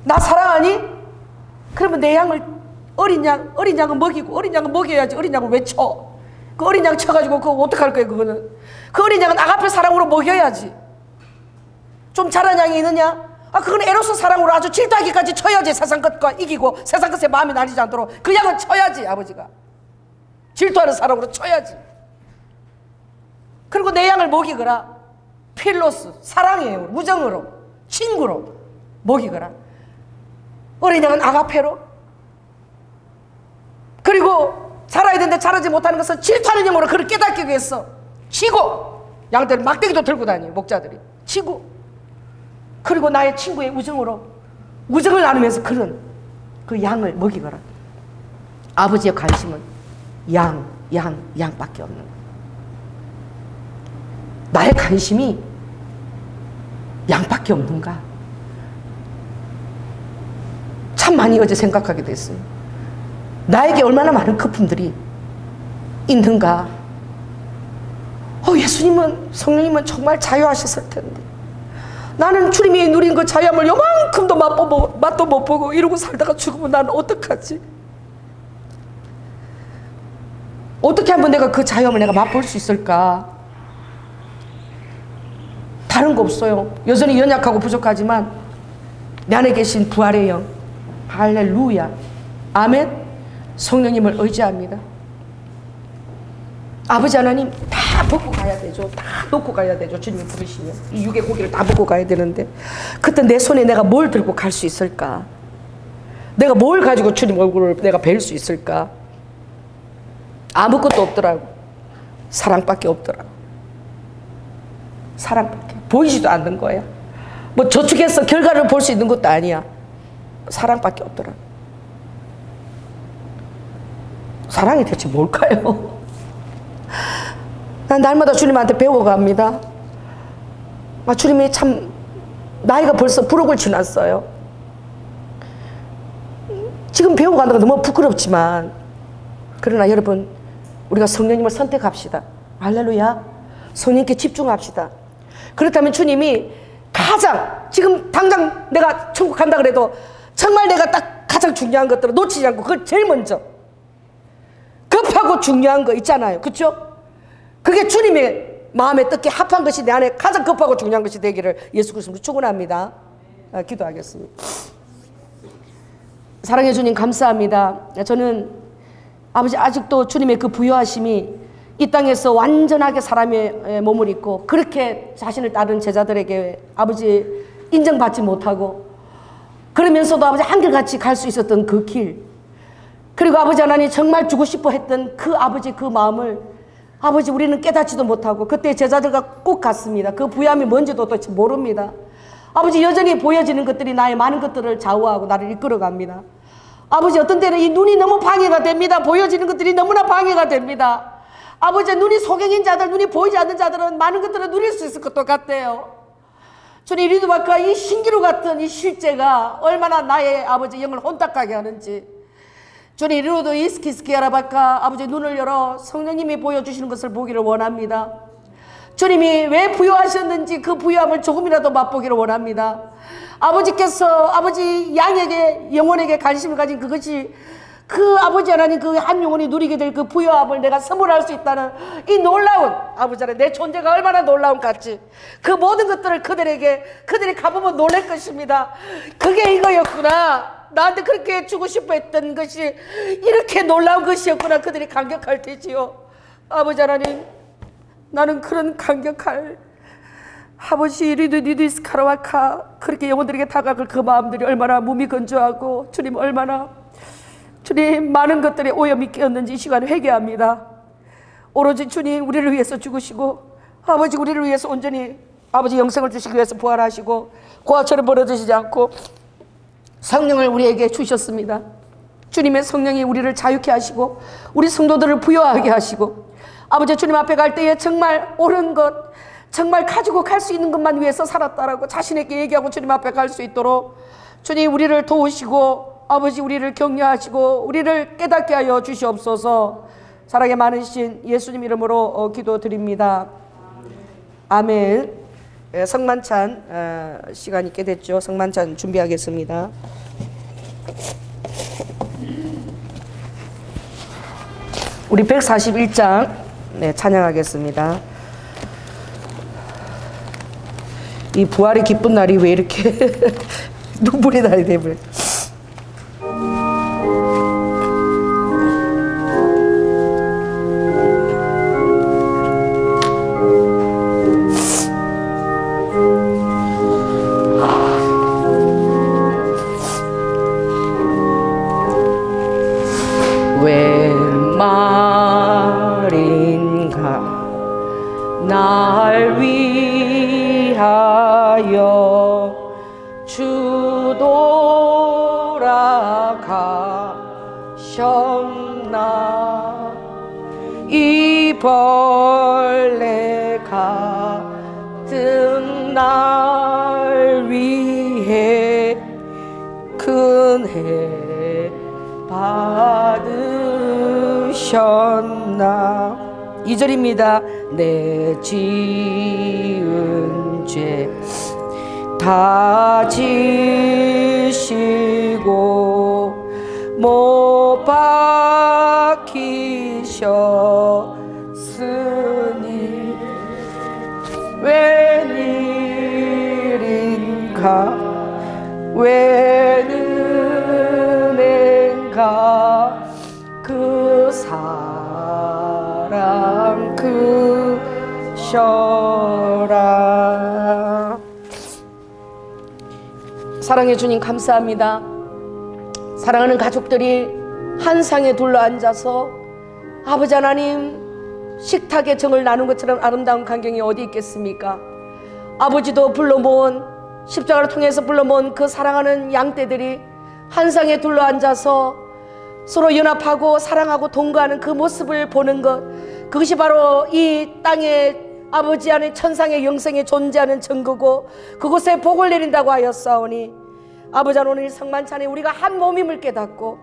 나 사랑하니? 그러면 내 양을 어린 양은 먹이고 어린 양은 먹여야지. 어린 양을 왜 쳐? 그 어린 양 쳐가지고 그거 어떡할 거예요 그거는. 그 어린 양은 아가페 사랑으로 먹여야지. 좀 자란 양이 있느냐? 그건 에로스 사랑으로 아주 질투하기까지 쳐야지. 세상 것과 이기고 세상 것에 마음이 나뉘지 않도록 그 양은 쳐야지. 아버지가 질투하는 사랑으로 쳐야지. 그리고 내 양을 먹이거라. 필로스 사랑이에요. 우정으로 친구로 먹이거라. 어린 양은 아가페로. 그리고 자라야 되는데 자라지 못하는 것은 질투하는 영으로 그를 깨닫기 위해서 치고 양들은 막대기도 들고 다녀요. 목자들이 치고 그리고 나의 친구의 우정으로 우정을 나누면서 그런 그 양을 먹이거라. 아버지의 관심은 양밖에 없는 거예요. 나의 관심이 양밖에 없는가? 참 많이 어제 생각하게 됐어요. 나에게 얼마나 많은 거품들이 있는가? 예수님은, 성령님은 정말 자유하셨을 텐데 나는 주님이 누린 그 자유함을 요만큼도 맛도 못 보고 이러고 살다가 죽으면 나는 어떡하지? 어떻게 한번 내가 그 자유함을 내가 맛볼 수 있을까? 다른 거 없어요. 여전히 연약하고 부족하지만 내 안에 계신 부활의 영, 할렐루야, 아멘. 성령님을 의지합니다. 아버지 하나님, 다 벗고 가야 되죠. 다 놓고 가야 되죠. 주님이 부르시면 이 육의 고기를 다 벗고 가야 되는데, 그때 내 손에 내가 뭘 들고 갈 수 있을까? 내가 뭘 가지고 주님 얼굴을 내가 뵐 수 있을까? 아무것도 없더라고. 사랑밖에 없더라고. 사랑밖에 보이지도 않는 거야. 뭐 저축해서 결과를 볼 수 있는 것도 아니야. 사랑밖에 없더라고. 사랑이 대체 뭘까요? 난 날마다 주님한테 배워갑니다. 주님이 참 나이가 벌써 불혹을 지났어요. 지금 배워가는 건 너무 부끄럽지만, 그러나 여러분, 우리가 성령님을 선택합시다. 할렐루야. 성령님께 집중합시다. 그렇다면 주님이 가장, 지금 당장 내가 천국 간다 그래도 정말 내가 딱 가장 중요한 것들을 놓치지 않고 그걸 제일 먼저, 급하고 중요한 거 있잖아요. 그렇죠? 그게 주님의 마음에 뜻게 합한 것이 내 안에 가장 급하고 중요한 것이 되기를 예수 그리스도로 축원합니다. 기도하겠습니다. 사랑해 주님, 감사합니다. 저는 아버지 아직도 주님의 그 부요하심이 이 땅에서 완전하게 사람의 몸을 입고 그렇게 자신을 따른 제자들에게 아버지 인정받지 못하고, 그러면서도 아버지 한결같이 갈 수 있었던 그 길, 그리고 아버지 하나님 정말 주고 싶어 했던 그 아버지 그 마음을 아버지 우리는 깨닫지도 못하고 그때 제자들과 꼭 같습니다. 그 부요함이 뭔지도 도대체 모릅니다. 아버지 여전히 보여지는 것들이 나의 많은 것들을 좌우하고 나를 이끌어갑니다. 아버지 어떤 때는 이 눈이 너무 방해가 됩니다. 보여지는 것들이 너무나 방해가 됩니다. 아버지 눈이 소경인 자들, 눈이 보이지 않는 자들은 많은 것들을 누릴 수 있을 것도 같아요. 주님, 이리도 바까 이 신기루 같은 이 실제가 얼마나 나의 아버지 영을 혼탁하게 하는지, 주님 이리로도 이스키스키아라바카 아버지 눈을 열어 성령님이 보여주시는 것을 보기를 원합니다. 주님이 왜 부요하셨는지 그 부요함을 조금이라도 맛보기를 원합니다. 아버지께서 아버지 양에게, 영혼에게 관심을 가진 그것이 그 아버지 하나님 그 한 영혼이 누리게 될 그 부요함을 내가 선물할 수 있다는 이 놀라운 아버지 하나님, 내 존재가 얼마나 놀라운 같지. 그 모든 것들을 그들이 가보면 놀랄 것입니다. 그게 이거였구나. 나한테 그렇게 주고 싶어 했던 것이 이렇게 놀라운 것이었구나. 그들이 감격할 테지요. 아버지 하나님, 나는 그런 감격할 아버지 리드니드스카라와카 그렇게 영혼들에게 다가갈 그 마음들이 얼마나 몸이 건조하고, 주님 얼마나 주님 많은 것들에 오염이 끼었는지 이 시간에 회개합니다. 오로지 주님 우리를 위해서 죽으시고 아버지 우리를 위해서 온전히 아버지 영생을 주시기 위해서 부활하시고 고아처럼 버려지지 않고 성령을 우리에게 주셨습니다. 주님의 성령이 우리를 자유케 하시고 우리 성도들을 부요하게 하시고, 아버지 주님 앞에 갈 때에 정말 옳은 것, 정말 가지고 갈 수 있는 것만 위해서 살았다라고 자신에게 얘기하고 주님 앞에 갈 수 있도록 주님 우리를 도우시고 아버지 우리를 격려하시고 우리를 깨닫게 하여 주시옵소서. 사랑이 많으신 예수님 이름으로 기도드립니다. 아멘. 성만찬 시간이 있게 됐죠. 성만찬 준비하겠습니다. 우리 141장 찬양하겠습니다. 이 부활의 기쁜 날이 왜 이렇게 눈물의 날이 되버려. 웬 말인가 날 위하여 주 돌아가셨나. 이 벌레 같은 날 위해 큰해 받으셨나. 2절입니다. 내 지은 죄 다 지시고 못 박히셨으니 왜 왜 은행가 그 사랑 크셔라. 사랑해 주님 감사합니다. 사랑하는 가족들이 한 상에 둘러앉아서 아버지 하나님 식탁에 정을 나눈 것처럼 아름다운 광경이 어디 있겠습니까? 아버지도 불러 모은, 십자가를 통해서 불러 모은 그 사랑하는 양떼들이 한 상에 둘러앉아서 서로 연합하고 사랑하고 동거하는 그 모습을 보는 것, 그것이 바로 이 땅에 아버지 안에 천상의 영생에 존재하는 증거고 그곳에 복을 내린다고 하였사오니 아버지 오늘 이 성만찬에 우리가 한 몸임을 깨닫고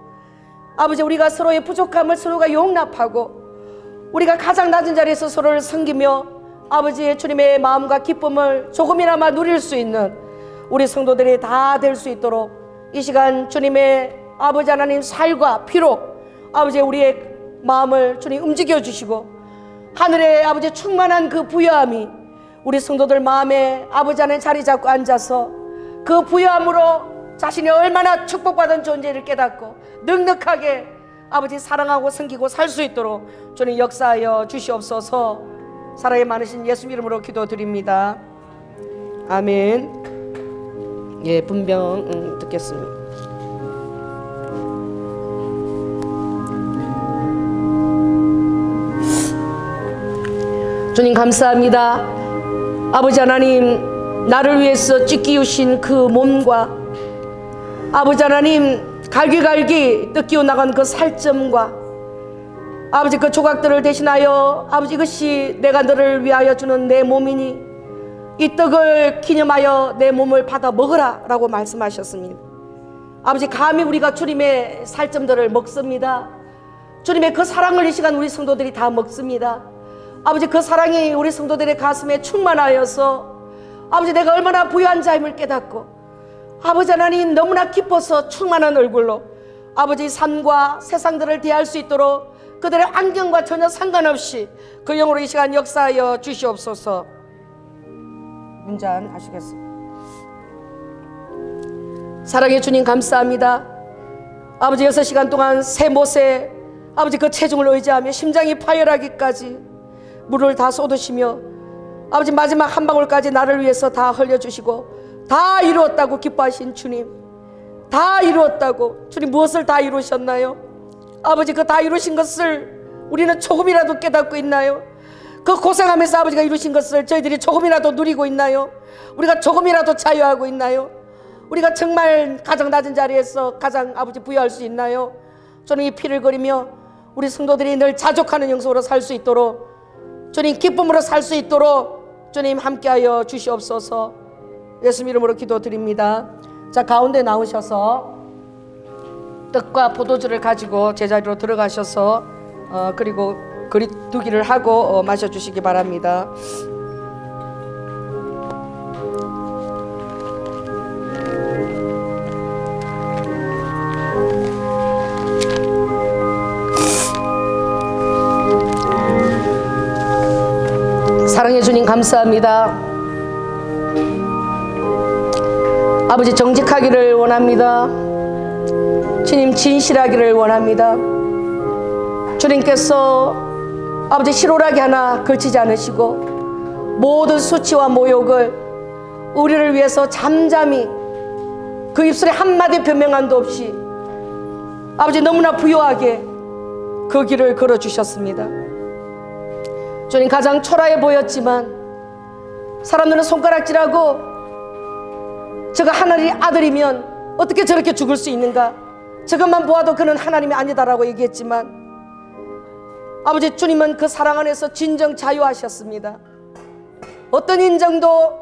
아버지 우리가 서로의 부족함을 서로가 용납하고 우리가 가장 낮은 자리에서 서로를 섬기며 아버지의 주님의 마음과 기쁨을 조금이나마 누릴 수 있는 우리 성도들이 다 될 수 있도록 이 시간 주님의 아버지 하나님 살과 피로 아버지 우리의 마음을 주님 움직여 주시고 하늘의 아버지 충만한 그 부요함이 우리 성도들 마음에 아버지 안에 자리 잡고 앉아서 그 부요함으로 자신이 얼마나 축복받은 존재를 깨닫고 넉넉하게 아버지 사랑하고 섬기고 살 수 있도록 주님 역사하여 주시옵소서. 사랑이 많으신 예수 이름으로 기도드립니다. 아멘. 예, 분병 듣겠습니다. 주님 감사합니다. 아버지 하나님 나를 위해서 찢기우신 그 몸과 아버지 하나님 갈기갈기 뜯기워 나간 그 살점과 아버지 그 조각들을 대신하여 아버지 이것이 내가 너를 위하여 주는 내 몸이니 이 떡을 기념하여 내 몸을 받아 먹으라 라고 말씀하셨습니다. 아버지 감히 우리가 주님의 살점들을 먹습니다. 주님의 그 사랑을 이 시간 우리 성도들이 다 먹습니다. 아버지 그 사랑이 우리 성도들의 가슴에 충만하여서 아버지 내가 얼마나 부유한 자임을 깨닫고 아버지 하나님 너무나 기뻐서 충만한 얼굴로 아버지 삶과 세상들을 대할 수 있도록 그들의 안경과 전혀 상관없이 그 영으로 이 시간 역사하여 주시옵소서. 문잔 하시겠습니다. 사랑의 주님 감사합니다. 아버지 6시간 동안 새 못에 아버지 그 체중을 의지하며 심장이 파열하기까지 물을 다 쏟으시며 아버지 마지막 한 방울까지 나를 위해서 다 흘려주시고 다 이루었다고 기뻐하신 주님, 다 이루었다고. 주님 무엇을 다 이루셨나요? 아버지 그 다 이루신 것을 우리는 조금이라도 깨닫고 있나요? 그 고생하면서 아버지가 이루신 것을 저희들이 조금이라도 누리고 있나요? 우리가 조금이라도 자유하고 있나요? 우리가 정말 가장 낮은 자리에서 가장 아버지 부여할 수 있나요? 저는 이 피를 그리며 우리 성도들이 늘 자족하는 영성으로 살 수 있도록 주님 기쁨으로 살 수 있도록 주님 함께하여 주시옵소서. 예수 이름으로 기도드립니다. 자, 가운데 나오셔서 떡과 포도주를 가지고 제자리로 들어가셔서 그리고 거리두기를 하고 마셔주시기 바랍니다. 사랑해 주님 감사합니다. 아버지 정직하기를 원합니다. 주님 진실하기를 원합니다. 주님께서 아버지 실오라기 하나 걸치지 않으시고 모든 수치와 모욕을 우리를 위해서 잠잠히 그 입술에 한마디 변명함도 없이 아버지 너무나 부요하게 그 길을 걸어주셨습니다. 주님 가장 초라해 보였지만 사람들은 손가락질하고 저가 하나님의 아들이면 어떻게 저렇게 죽을 수 있는가, 저것만 보아도 그는 하나님이 아니다라고 얘기했지만 아버지 주님은 그 사랑 안에서 진정 자유하셨습니다. 어떤 인정도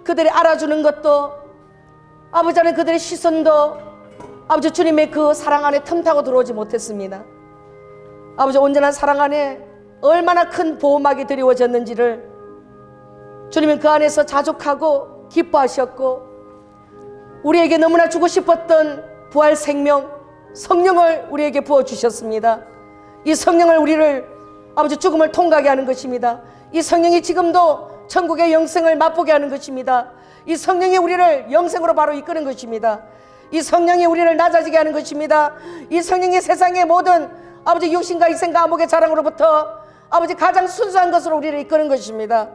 그들이 알아주는 것도 아버지 안에 그들의 시선도 아버지 주님의 그 사랑 안에 틈타고 들어오지 못했습니다. 아버지 온전한 사랑 안에 얼마나 큰 보호막이 드리워졌는지를 주님은 그 안에서 자족하고 기뻐하셨고 우리에게 너무나 주고 싶었던 부활 생명 성령을 우리에게 부어주셨습니다. 이 성령을 우리를 아버지 죽음을 통과하게 하는 것입니다. 이 성령이 지금도 천국의 영생을 맛보게 하는 것입니다. 이 성령이 우리를 영생으로 바로 이끄는 것입니다. 이 성령이 우리를 낮아지게 하는 것입니다. 이 성령이 세상의 모든 아버지 육신과 이생과 암흑의 자랑으로부터 아버지 가장 순수한 것으로 우리를 이끄는 것입니다.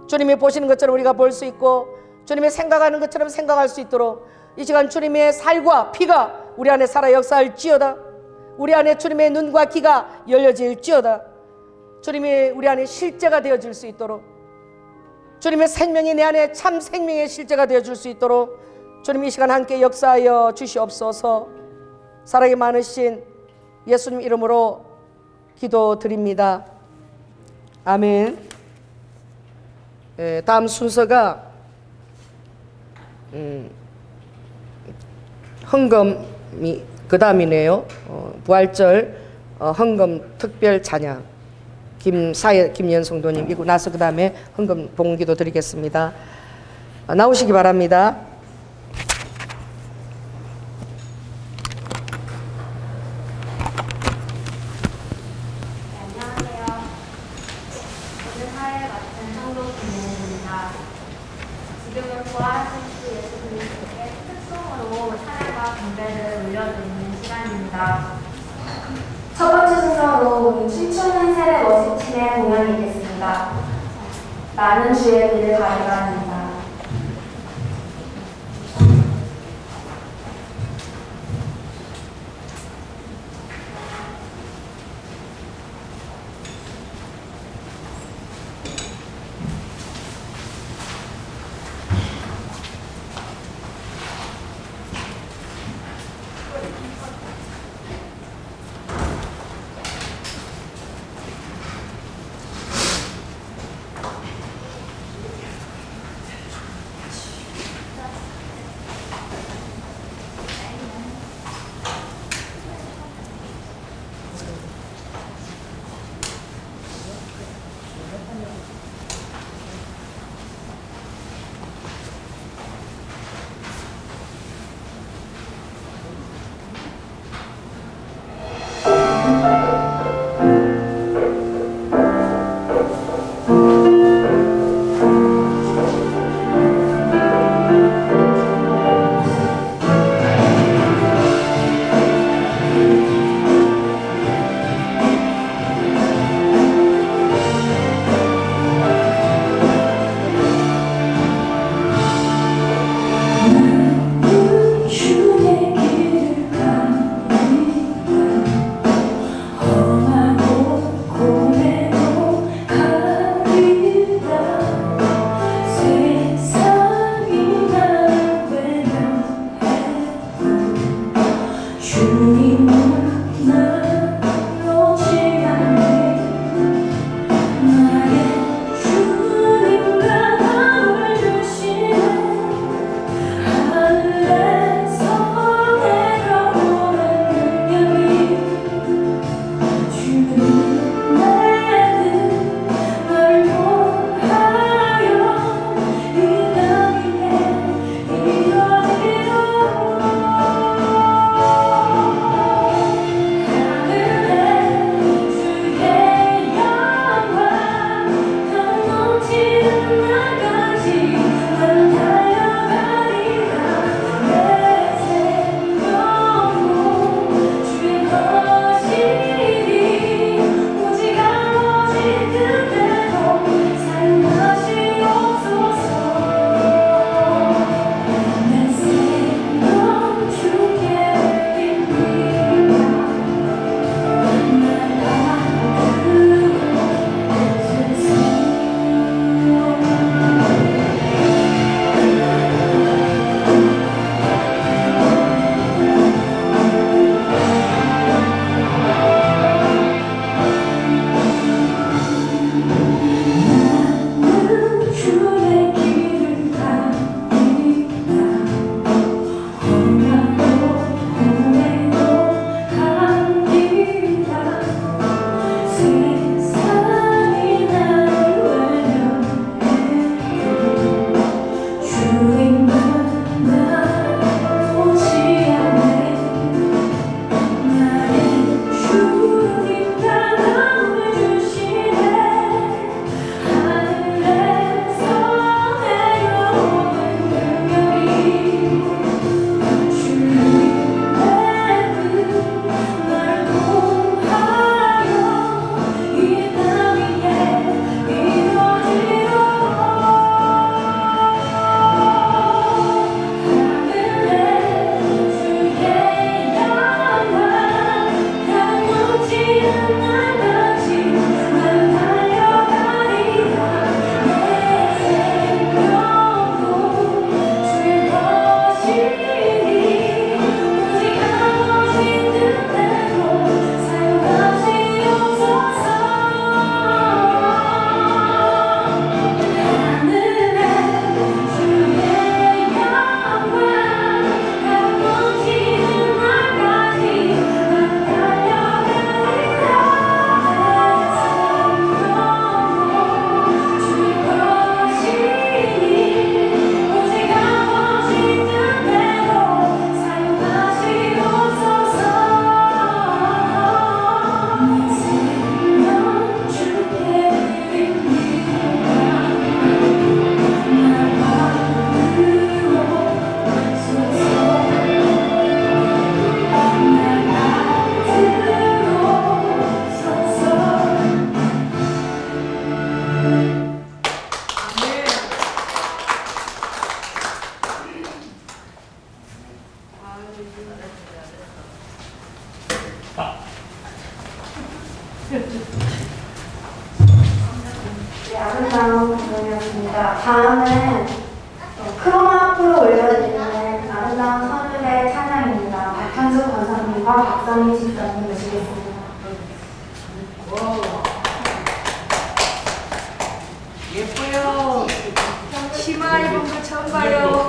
주님이 보시는 것처럼 우리가 볼 수 있고 주님이 생각하는 것처럼 생각할 수 있도록 이 시간 주님의 살과 피가 우리 안에 살아 역사할지어다. 우리 안에 주님의 눈과 귀가 열려질지어다. 주님이 우리 안에 실제가 되어질 수 있도록, 주님의 생명이 내 안에 참 생명의 실제가 되어줄 수 있도록 주님 이 시간 함께 역사하여 주시옵소서. 사랑이 많으신 예수님 이름으로 기도드립니다. 아멘. 다음 순서가 헌금이 그 다음이네요. 부활절 헌금 특별 찬양 김연 성도님 이고 나서 그 다음에 헌금 봉기도 드리겠습니다. 나오시기 바랍니다. 안녕하세요. 오늘 사회 맡은 성도 김연입니다. 지금은 부활하신 주 예수 그리스도께 특송으로 찬양과 경배를 올려드리는 시간입니다. 첫 번째 순서로 춤추는 세례 워십팀의 공연이 있겠습니다. 나는 주의 길을 가려합니다. 다음은 크로마 앞으로 올려드리는 아름다운 선율의 찬양입니다. 박현수 권사님과 박선희 집사님 모시겠습니다. 예뻐요. 치마 입은 거 처음 봐요.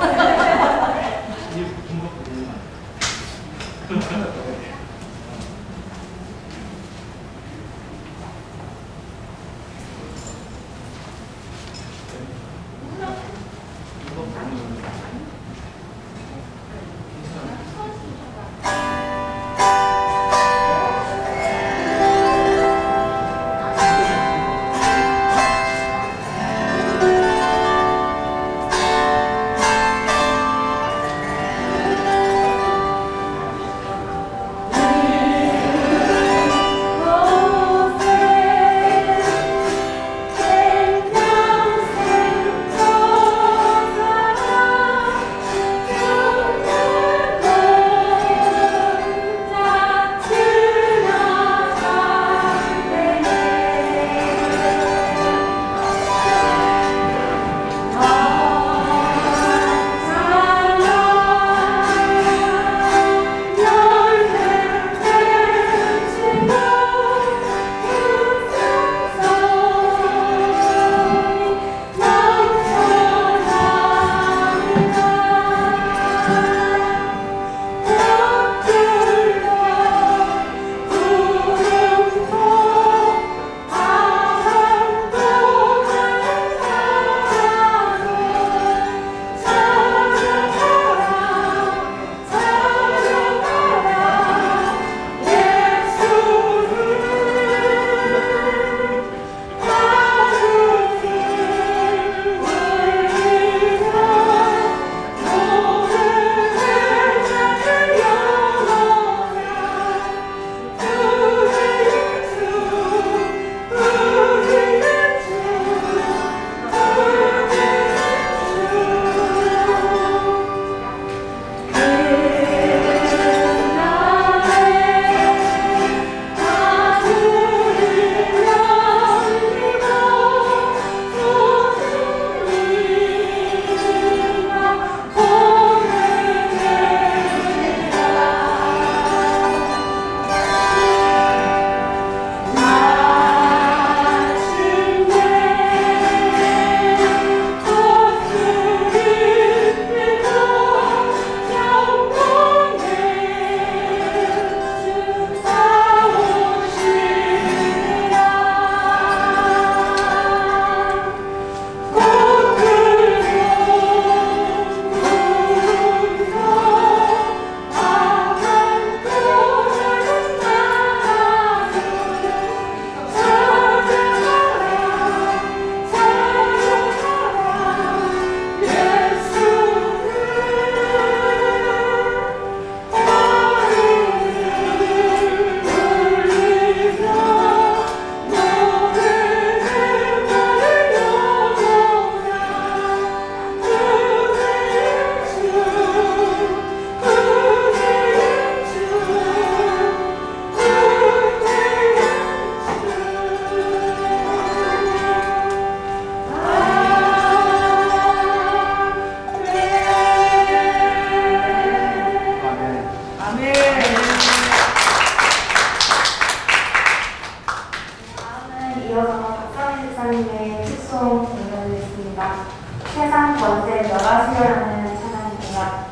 세상 권세 너라시라는 찬양입니다.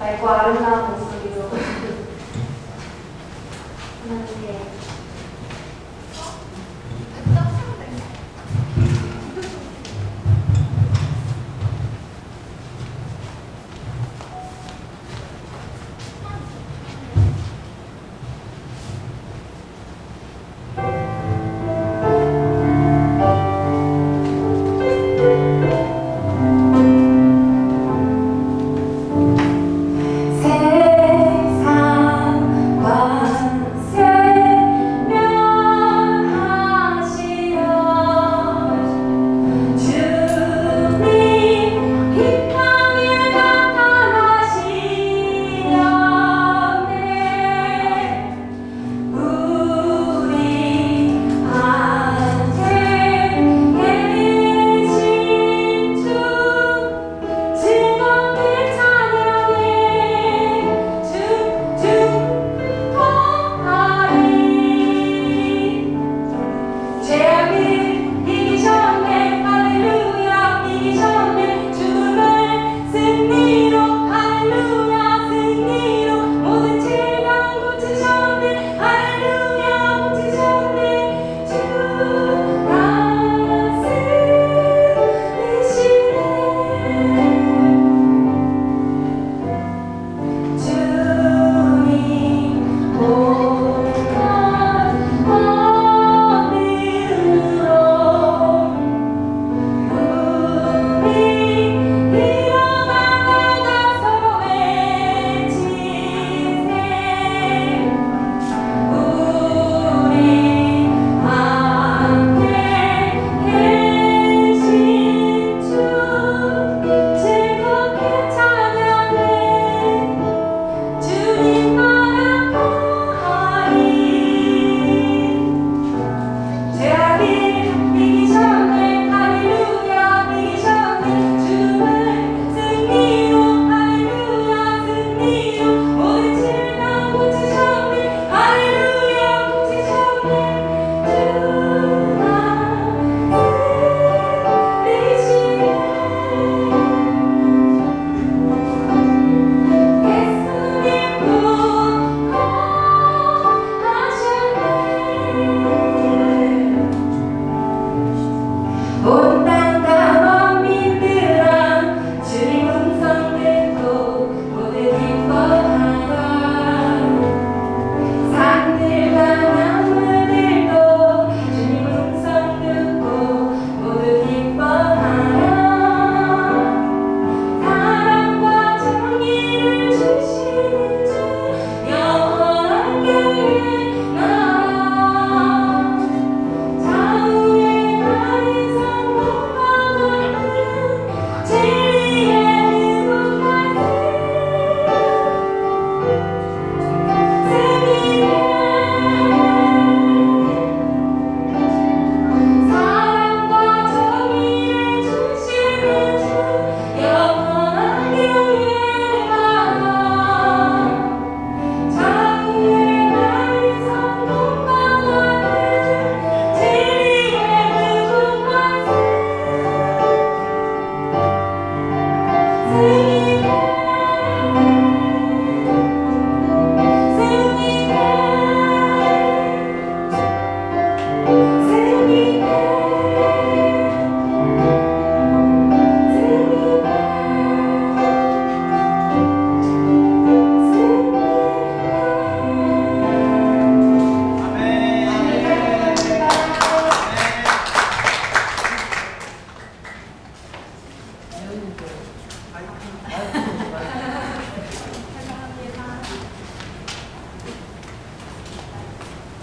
맑고 아름다운 목소리로 하나님께 세상 권세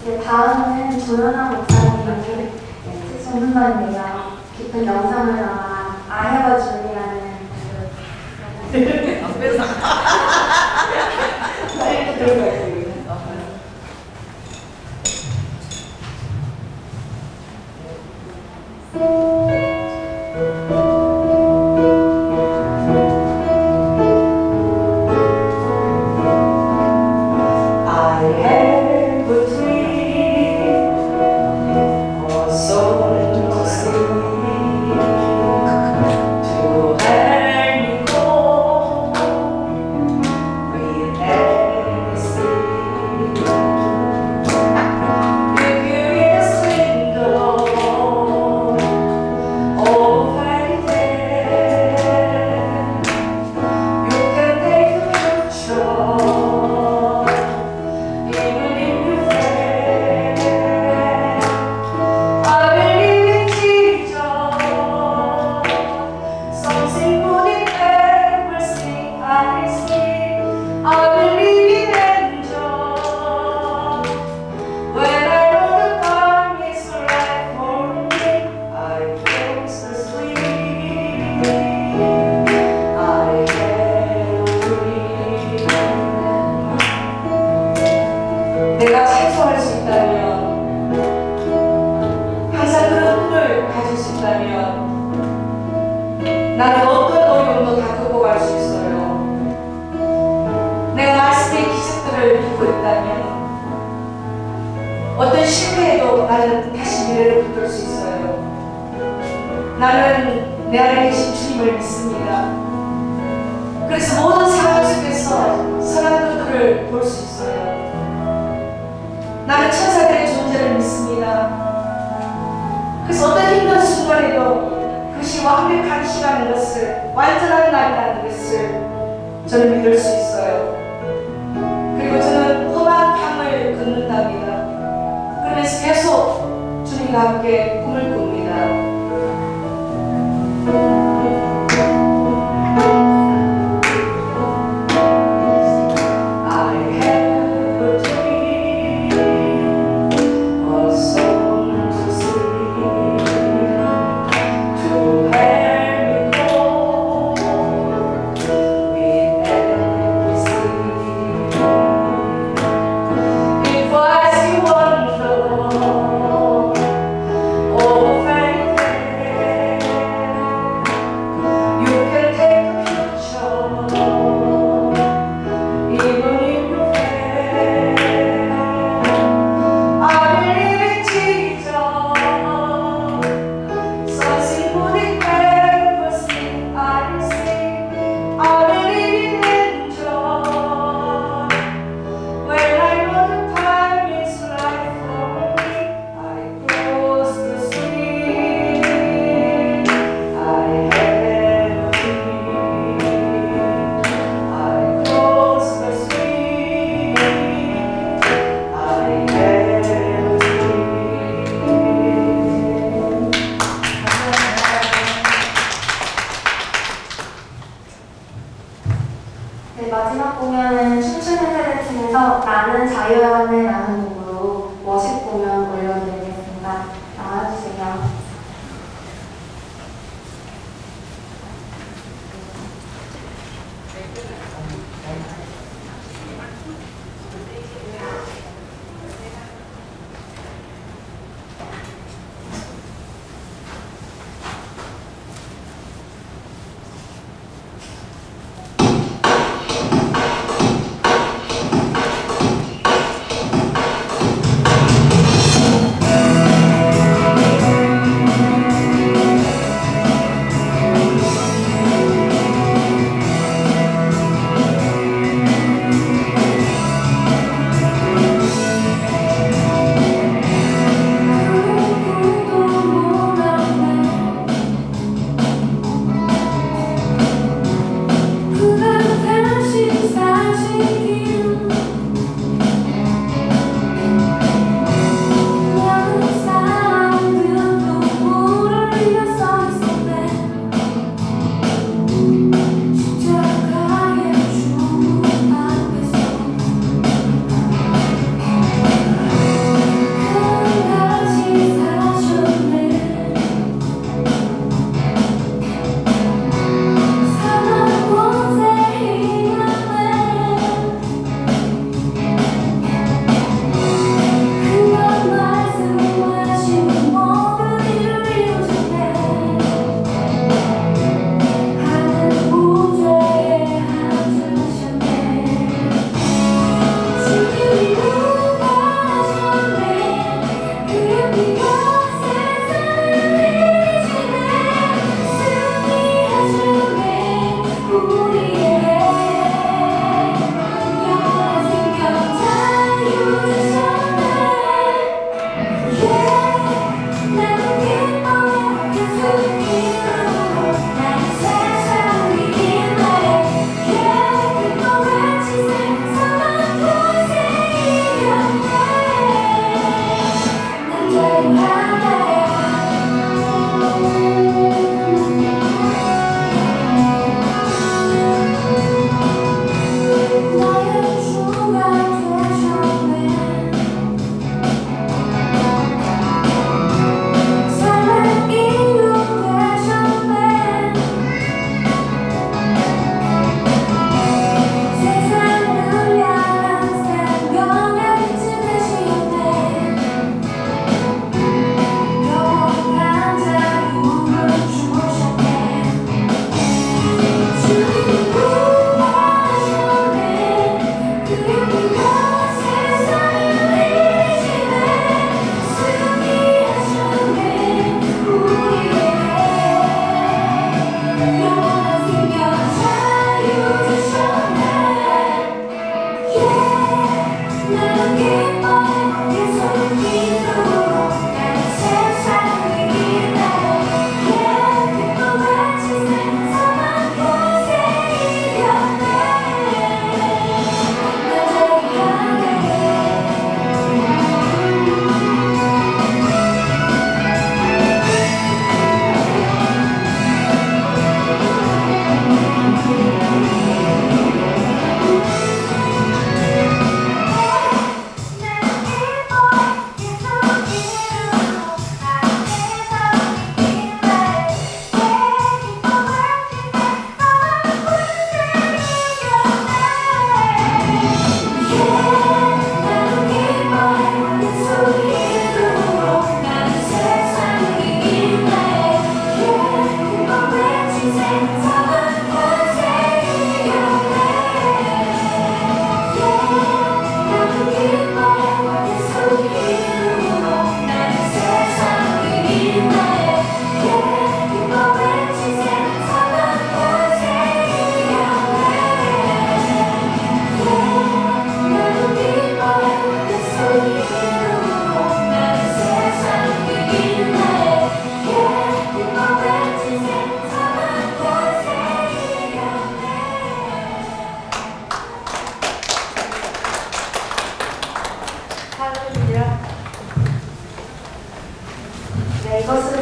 네, 다음은 조연아 목사님이 특송 훈련인데요. 깊은 영상을 담아 I have a dream이라는 내가 찬송할 수 있다면, 항상 그런 꿈을 가질 수 있다면 나는 어떤 어려움도 다 극복할 수 있어요. 내가 말씀의 기적들을 믿고 있다면 어떤 실패에도 나는 다시 미래를 붙들 수 있어요. 나는 내 안에 계신 주님을 믿습니다. 그래서 모든 상황 속에서 선한 것들을 볼 수 있어요. 나는 천사들의 존재를 믿습니다. 그래서 어떤 힘든 순간에도 그것이 완벽한 시간인 것을, 완전한 날이라는 것을 저는 믿을 수 있어요. 그리고 저는 험한 강을 걷는답니다. 그러면서 계속 주님과 함께 꿈을 꿉니다. 네, 마지막 공연은 춤추는 새를 팀에서 나는 자유하네 라는 곡으로 워십 공연 올려드리겠습니다. 나와주세요.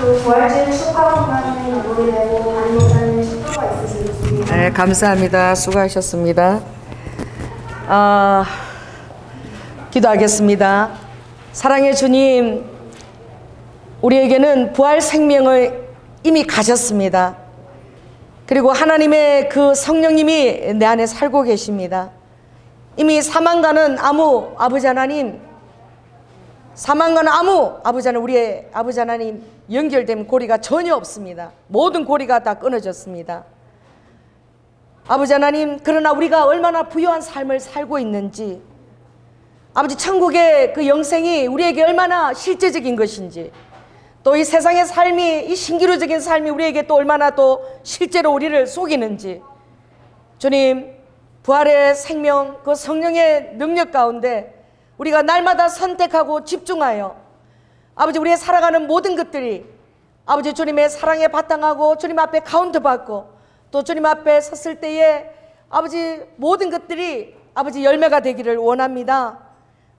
그리고 부활주일 축하 공간에 마무리되고 담임 목사님 축도가 있으신지. 네, 감사합니다. 수고하셨습니다. 기도하겠습니다. 사랑의 주님, 우리에게는 부활 생명을 이미 가졌습니다. 그리고 하나님의 그 성령님이 내 안에 살고 계십니다. 이미 사망과는 아버지 하나님, 사망과는 아버지 하나님, 우리의 아버지 하나님 연결된 고리가 전혀 없습니다. 모든 고리가 다 끊어졌습니다. 아버지 하나님, 그러나 우리가 얼마나 부유한 삶을 살고 있는지, 아버지 천국의 그 영생이 우리에게 얼마나 실제적인 것인지, 또 이 세상의 삶이, 이 신기루적인 삶이 우리에게 또 얼마나 또 실제로 우리를 속이는지, 주님, 부활의 생명, 그 성령의 능력 가운데 우리가 날마다 선택하고 집중하여 아버지 우리의 살아가는 모든 것들이 아버지 주님의 사랑에 바탕하고 주님 앞에 카운트받고 또 주님 앞에 섰을 때에 아버지 모든 것들이 아버지 열매가 되기를 원합니다.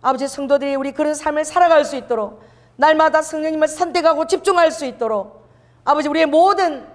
아버지 성도들이 우리 그런 삶을 살아갈 수 있도록 날마다 성령님을 선택하고 집중할 수 있도록 아버지 우리의 모든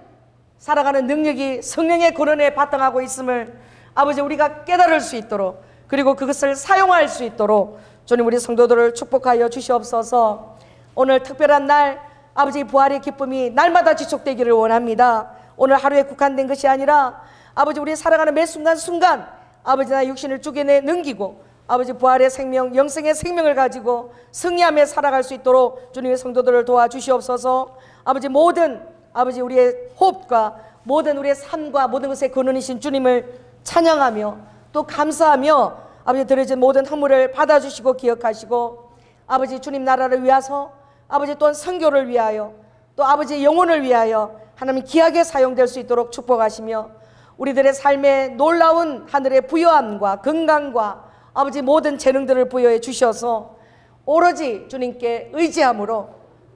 살아가는 능력이 성령의 권한에 바탕하고 있음을 아버지 우리가 깨달을 수 있도록, 그리고 그것을 사용할 수 있도록 주님 우리 성도들을 축복하여 주시옵소서. 오늘 특별한 날 아버지 부활의 기쁨이 날마다 지속되기를 원합니다. 오늘 하루에 국한된 것이 아니라 아버지 우리 살아가는 매 순간순간 아버지 나 육신을 죽여내 넘기고 아버지 부활의 생명, 영생의 생명을 가지고 승리하며 살아갈 수 있도록 주님의 성도들을 도와주시옵소서. 아버지 모든 아버지 우리의 호흡과 모든 우리의 삶과 모든 것의 근원이신 주님을 찬양하며 또 감사하며 아버지 드려진 모든 헌물을 받아주시고 기억하시고 아버지 주님 나라를 위하서 아버지 또한 선교를 위하여 또 아버지 영혼을 위하여 하나님 귀하게 사용될 수 있도록 축복하시며 우리들의 삶에 놀라운 하늘의 부요함과 건강과 아버지 모든 재능들을 부여해 주셔서 오로지 주님께 의지함으로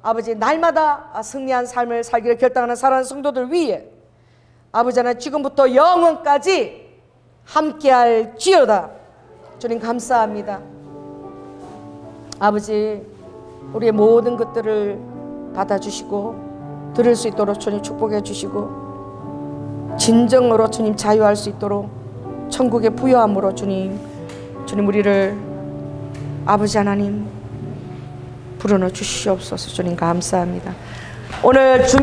아버지 날마다 승리한 삶을 살기를 결단하는 사랑하는 성도들 위해 아버지 하나님 지금부터 영원까지 함께할 지어다. 주님 감사합니다. 아버지 우리의 모든 것들을 받아주시고 들을 수 있도록 주님 축복해 주시고 진정으로 주님 자유할 수 있도록 천국의 부요함으로 주님 우리를 아버지 하나님 불어넣어 주시옵소서. 주님 감사합니다. 오늘